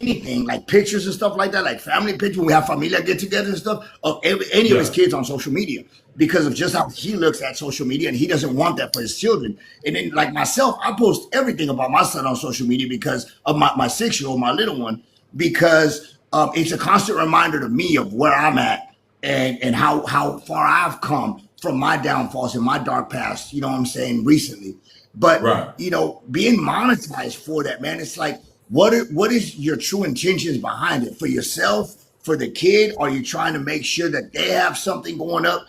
anything like pictures and stuff like that, like family pictures. When we have familia get together and stuff of any of his Yeah. kids on social media because of just how he looks at social media, and he doesn't want that for his children. And then, like myself, I post everything about my son on social media because of my 6-year-old, my little one, because it's a constant reminder to me of where I'm at and how far I've come from my downfalls and my dark past. You know what I'm saying? Recently, but Right. being monetized for that, man, it's like, what is your true intentions behind it? For yourself, for the kid? Are you trying to make sure that they have something going up,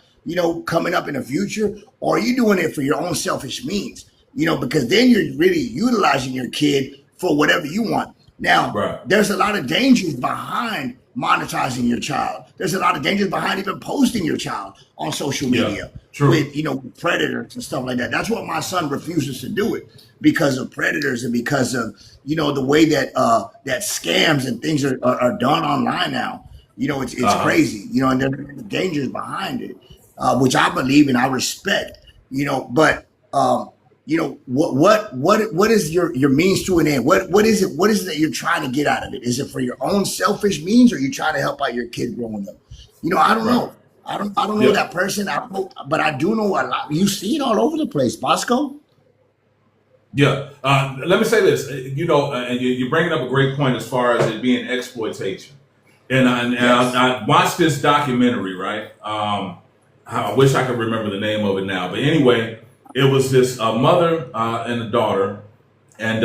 coming up in the future? Or are you doing it for your own selfish means? Because then you're really utilizing your kid for whatever you want. Now, Right. there's a lot of dangers behind monetizing your child. There's a lot of dangers behind even posting your child on social Yeah. media True. with predators and stuff like that. That's why my son refuses to do it, because of predators and because of the way that scams and things are done online now. It's Uh huh. crazy. And there are dangers behind it, which I believe and I respect. But what is your means to an end? What is it? What is it that you're trying to get out of it? Is it for your own selfish means, or are you trying to help out your kid growing up? I don't Right. know. I don't know Yeah. that person. But I do know a lot. You see it all over the place, Bosco. Yeah. Let me say this. And you're bringing up a great point as far as it being exploitation. And Yes. I watched this documentary, right? I wish I could remember the name of it now. But anyway, it was this mother and a daughter, and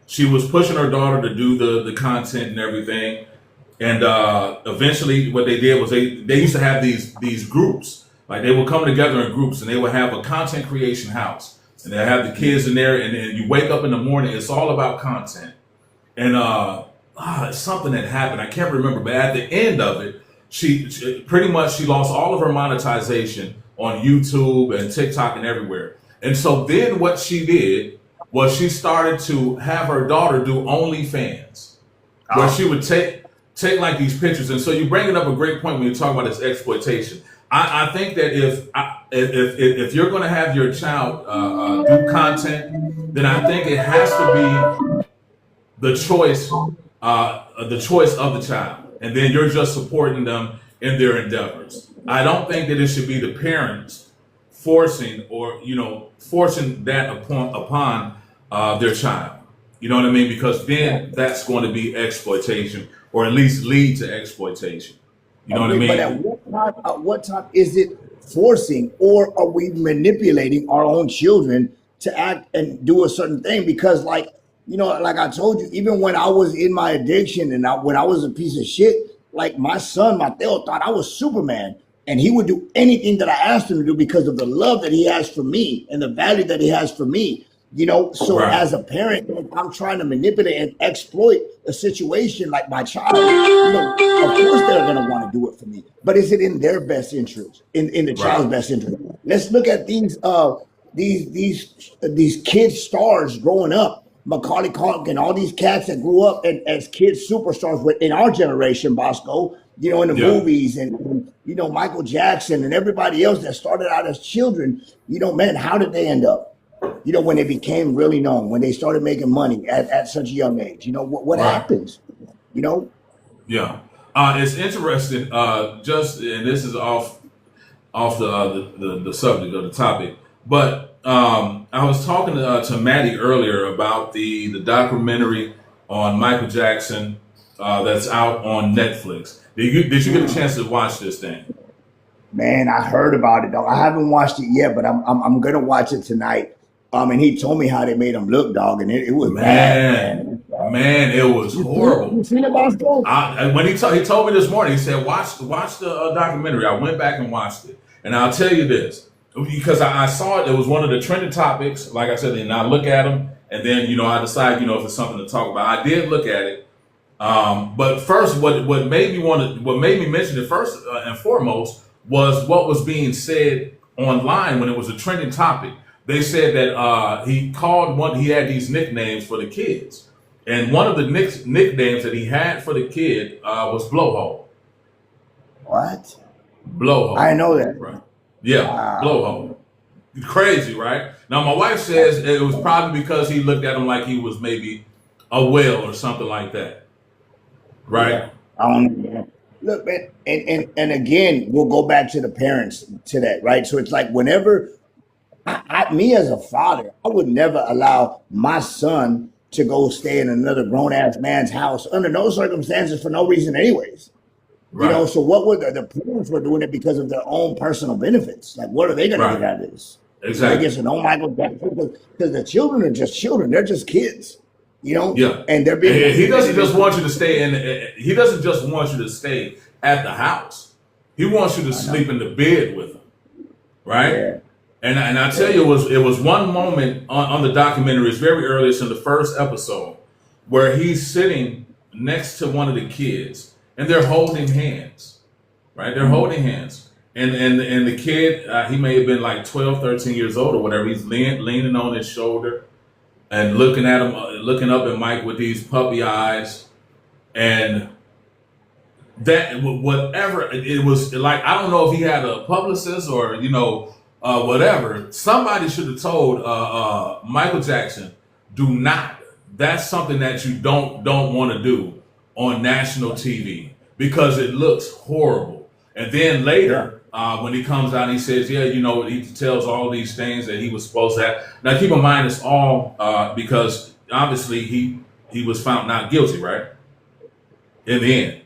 she was pushing her daughter to do the content and everything. And eventually, what they did was they used to have these groups. Like they would come together in groups, and they would have a content creation house, and they have the kids in there. And then you wake up in the morning, it's all about content. And it's something that happened. I can't remember, but at the end of it, she pretty much she lost all of her monetization on YouTube and TikTok and everywhere. And so then what she did was she started to have her daughter do OnlyFans, where she Oh, would take like these pictures. And so you're bringing up a great point when you talk about this exploitation. I think that if you're going to have your child do content, then I think it has to be the choice of the child, and then you're just supporting them in their endeavors. I don't think that it should be the parents forcing that upon their child. You know what I mean? Because yeah. then that's going to be exploitation, or at least lead to exploitation. You know what I Agree, but at mean? what time is it forcing, or are we manipulating our own children to act and do a certain thing? Because, like I told you, even when I was in my addiction and when I was a piece of shit, like my son Mateo thought I was Superman, and he would do anything that I asked him to do because of the love that he has for me and the value that he has for me. So Right. as a parent, if I'm trying to manipulate and exploit a situation like my child, of course they're gonna want to do it for me. But is it in their best interest, in the child's Right. best interest? Let's look at these kid stars growing up, Macaulay Culkin, all these cats that grew up as kids superstars in our generation, Bosco. In the Yeah. movies, and Michael Jackson and everybody else that started out as children. Man, how did they end up? When they became really known, when they started making money at such a young age, what Right. happens? You know, Yeah. It's interesting. Just and this is off off the subject of the topic. But I was talking to Maddie earlier about the documentary on Michael Jackson that's out on Netflix. Did you get a chance to watch this thing? Man, I heard about it though. I haven't watched it yet, but I'm gonna watch it tonight. And he told me how they made him look, dog, and it was bad, Man, it was horrible. You seen it, Bosco? When he told me this morning, he said, watch the documentary. I went back and watched it. And I'll tell you this, because I saw it, it was one of the trending topics. Like I said, and I look at them, and then, I decide, if it's something to talk about. I did look at it. But first, what made me mention it first and foremost was what was being said online when it was a trending topic. They said that he had these nicknames for the kids. And one of the nicknames that he had for the kid was Blowhole. What? Blowhole. I know that. Right. Yeah, Wow. Blowhole. Crazy, right? Now, my wife says it was probably because he looked at him like he was maybe a whale or something like that. Right? Yeah. I don't know. Look, man, and again, we'll go back to the parents to that, right? So it's like whenever me as a father, I would never allow my son to go stay in another grown ass man's house under no circumstances for no reason, anyways. Right. So what were the parents were doing it because of their own personal benefits? Like, what are they going to Right. get out of this? Exactly. I guess no Michael Jackson, because the children are just children; they're just kids, Yeah. and they're being. He doesn't just want you to stay he doesn't just want you to stay at the house. He wants you to sleep in the bed with him. Right? Yeah. And I tell you, it was one moment on the documentary, it's very early, it's in the first episode, where he's sitting next to one of the kids and they're holding hands. Right? They're holding hands. And the kid, he may have been like 12, 13 years old or whatever. He's leaning on his shoulder and looking at him, looking up at Mike with these puppy eyes. And that, whatever, it was like, I don't know if he had a publicist or, whatever. Somebody should have told Michael Jackson, do not. That's something that you don't want to do on national TV because it looks horrible. And then later, when he comes out, he says, he tells all these things that he was supposed to have. Now, keep in mind, it's all because obviously he was found not guilty, right? In the end.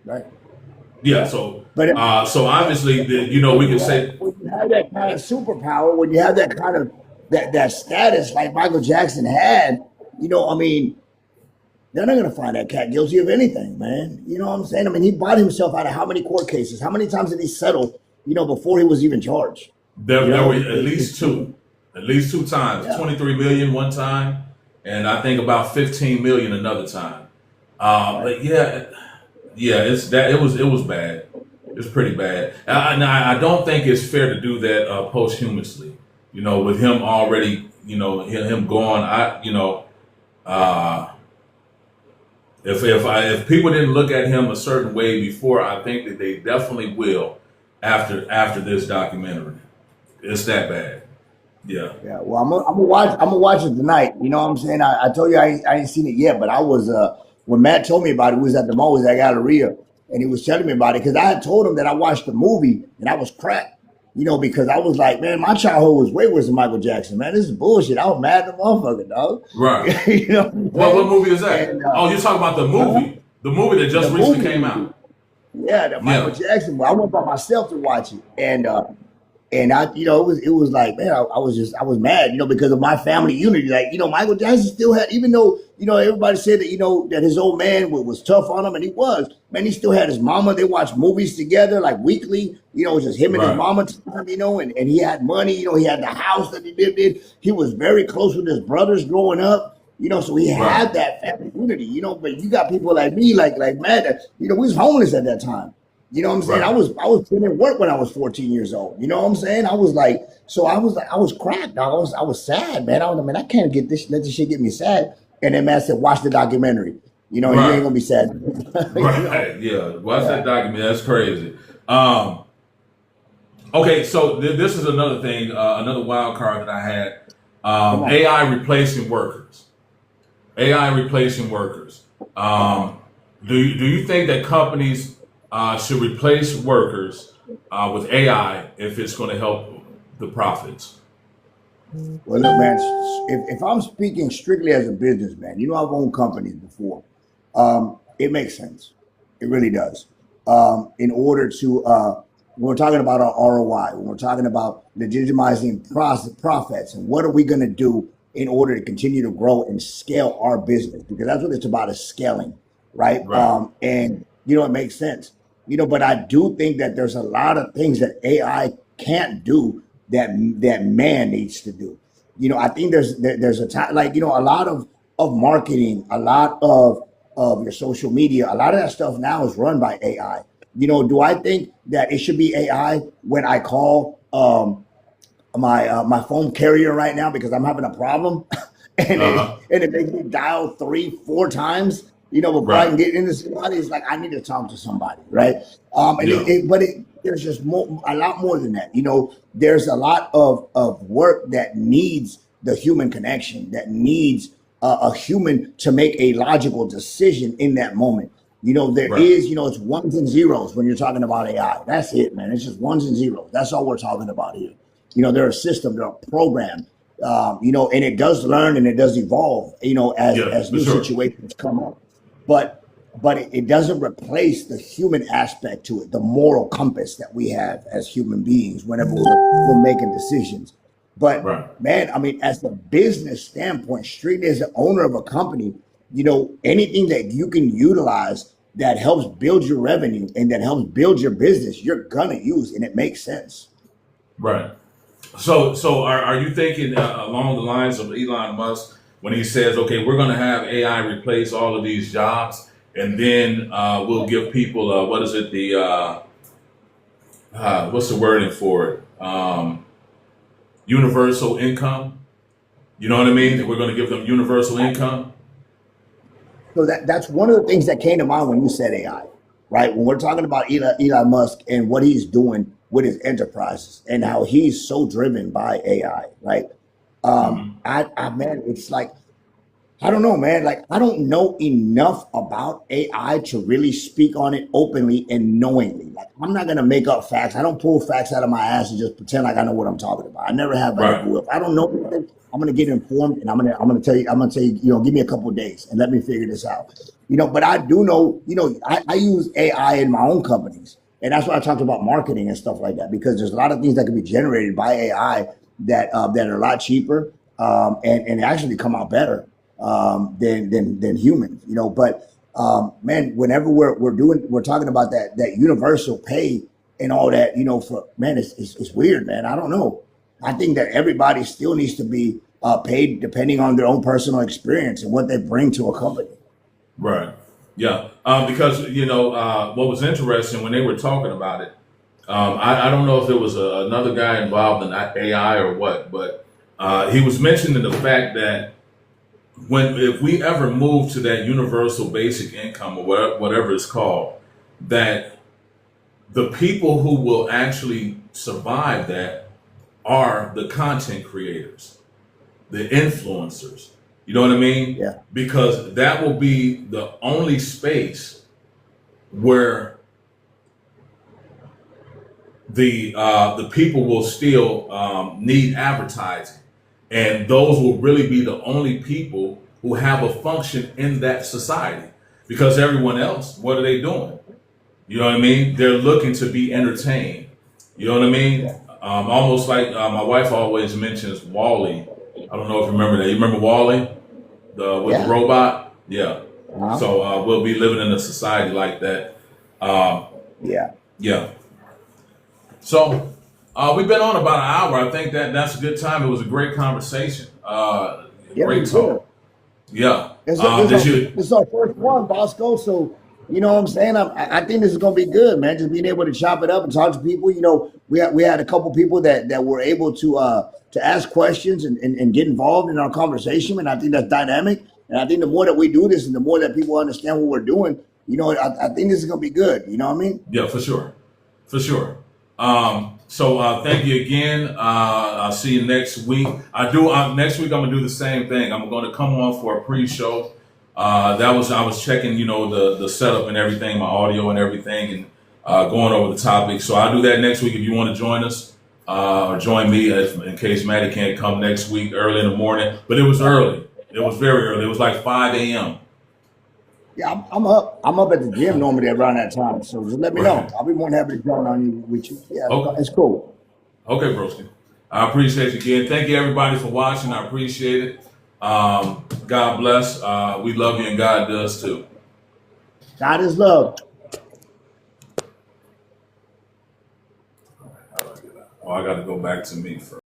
Right. Yeah. So, But so obviously, we can say, when you have that kind of superpower, when you have that kind of that status like Michael Jackson had, they're not going to find that cat guilty of anything, man. You know what I'm saying? I mean, he bought himself out of how many court cases? How many times did he settle, before he was even charged? there were at least two times. Yeah. 23 million one time, and I think about 15 million another time. But it's that it was bad. It's pretty bad. I don't think it's fair to do that posthumously. With him already, him gone. If people didn't look at him a certain way before, I think that they definitely will after this documentary. It's that bad. Yeah. Yeah. Well, I'm gonna watch it tonight. You know what I'm saying? I told you I ain't seen it yet, but I was when Matt told me about it, we was at the mall, was at Galleria, and he was telling me about it because I had told him that I watched the movie and I was cracked. Because I was like, man, my childhood was way worse than Michael Jackson, man. This is bullshit. I was mad at the motherfucker, dog. Right. What movie is that? You're talking about the movie that just recently came out. Yeah, the Michael Jackson. Well, I went by myself to watch it, and I, it was like, man, I was mad, because of my family unity. Like, Michael Jackson still had, even though, everybody said that, that his old man was tough on him, and he was, man, he still had his mama. They watched movies together, like weekly, it was just him and his mama time, and he had money, he had the house that he lived in. He was very close with his brothers growing up, so he had that family unity, but you got people like me, like Matt, that, we was homeless at that time. You know what I'm saying? Right. I was putting in work when I was 14 years old. You know what I'm saying? I was cracked. I was sad, man. I can't let this shit get me sad. And then Matt said, watch the documentary. You ain't gonna be sad. Right. Yeah. Watch that documentary. That's crazy. Okay, so this is another thing, another wild card that I had. AI replacing workers. AI replacing workers. Do you think that companies should replace workers with AI if it's going to help the profits? Well, look, man, if I'm speaking strictly as a businessman, I've owned companies before. It makes sense. It really does. In order to, when we're talking about our ROI, when we're talking about legitimizing profits, and what are we going to do in order to continue to grow and scale our business? Because that's what it's about, is scaling, right? Right. And it makes sense. But I do think that there's a lot of things that AI can't do that man needs to do. I think there's a time, like, a lot of marketing, a lot of your social media, a lot of that stuff now is run by AI. Do I think that it should be AI when I call my phone carrier right now because I'm having a problem, and Uh-huh. it makes me dial 3, 4 times, before I Right. can get into somebody? It's like I need to talk to somebody, right? And Yeah. there's just a lot more than that. There's a lot of work that needs the human connection, that needs a human to make a logical decision in that moment. There Right. is, it's ones and zeros when you're talking about AI. That's it, man. It's just ones and zeros. That's all we're talking about here. They're a system, they're a program, and it does learn and it does evolve, Yeah, as for new sure. situations come up. But it doesn't replace the human aspect to it, the moral compass that we have as human beings whenever we're making decisions. But Right. man, I mean, as the business standpoint, strictly as the owner of a company, anything that you can utilize that helps build your revenue and that helps build your business, you're gonna use, and it makes sense. Right. So are you thinking along the lines of Elon Musk when he says, okay, we're going to have AI replace all of these jobs, and then we'll give people what is it, the what's the wording for it? Universal income. You know what I mean? We're going to give them universal income. So that's one of the things that came to mind when you said AI, right? When we're talking about Elon Musk and what he's doing with his enterprises and how he's so driven by AI, right? Hmm. Man, it's like, I don't know, man. Like, I don't know enough about AI to really speak on it openly and knowingly. Like, I'm not gonna make up facts. I don't pull facts out of my ass and just pretend like I know what I'm talking about. I never have. I never Right. will. If I don't know anything, I'm gonna get informed, and I'm gonna tell you. I'm gonna tell you. Give me a couple of days and let me figure this out. But I do know. I use AI in my own companies, and that's why I talked about marketing and stuff like that, because there's a lot of things that can be generated by AI that are a lot cheaper, and actually come out better than humans, But man, whenever we're talking about that universal pay and all that, for man, it's weird, man. I don't know. I think that everybody still needs to be paid depending on their own personal experience and what they bring to a company. Right. Yeah. Because what was interesting when they were talking about it. I don't know if there was another guy involved in AI or what, but he was mentioning the fact that if we ever move to that universal basic income or whatever it's called, that the people who will actually survive that are the content creators, the influencers. You know what I mean? Yeah, Because that will be the only space where the people will still need advertising, and those will really be the only people who have a function in that society. Because everyone else, what are they doing? You know what I mean? They're looking to be entertained. You know what I mean? yeah, Almost like my wife always mentions Wally. I don't know if you remember that. You remember Wally, the with the yeah. robot? Yeah. Uh-huh. So we'll be living in a society like that. Uh, Yeah, yeah. So we've been on about an hour. I think that's a good time. It was a great conversation. yeah. Great We did. talk. Yeah. This is, this, is Did our, you? this is our first one, Bosco. So, you know what I'm saying? I think this is going to be good, man. Just being able to chop it up and talk to people. We had a couple people that were able to ask questions and get involved in our conversation. And I think that's dynamic. And I think the more that we do this and the more that people understand what we're doing, I think this is going to be good. You know what I mean? Yeah, for sure. For sure. So thank you again. I'll see you next week. Next week. I'm gonna do the same thing. I'm going to come on for a pre-show. I was checking, the setup and everything, my audio and everything, and going over the topic. So I'll do that next week if you want to join us or join me in case Maddie can't come next week early in the morning. But it was early. It was very early. It was like 5 a.m. Yeah, I'm up. I'm up at the gym normally around that time. So just let me know. Right. I'll be more than happy to join on you with you. Yeah, Okay. it's cool. Okay, broski. I appreciate you again. Thank you, everybody, for watching. I appreciate it. God bless. We love you, and God does too. God is love. Oh, I got to go back to me first.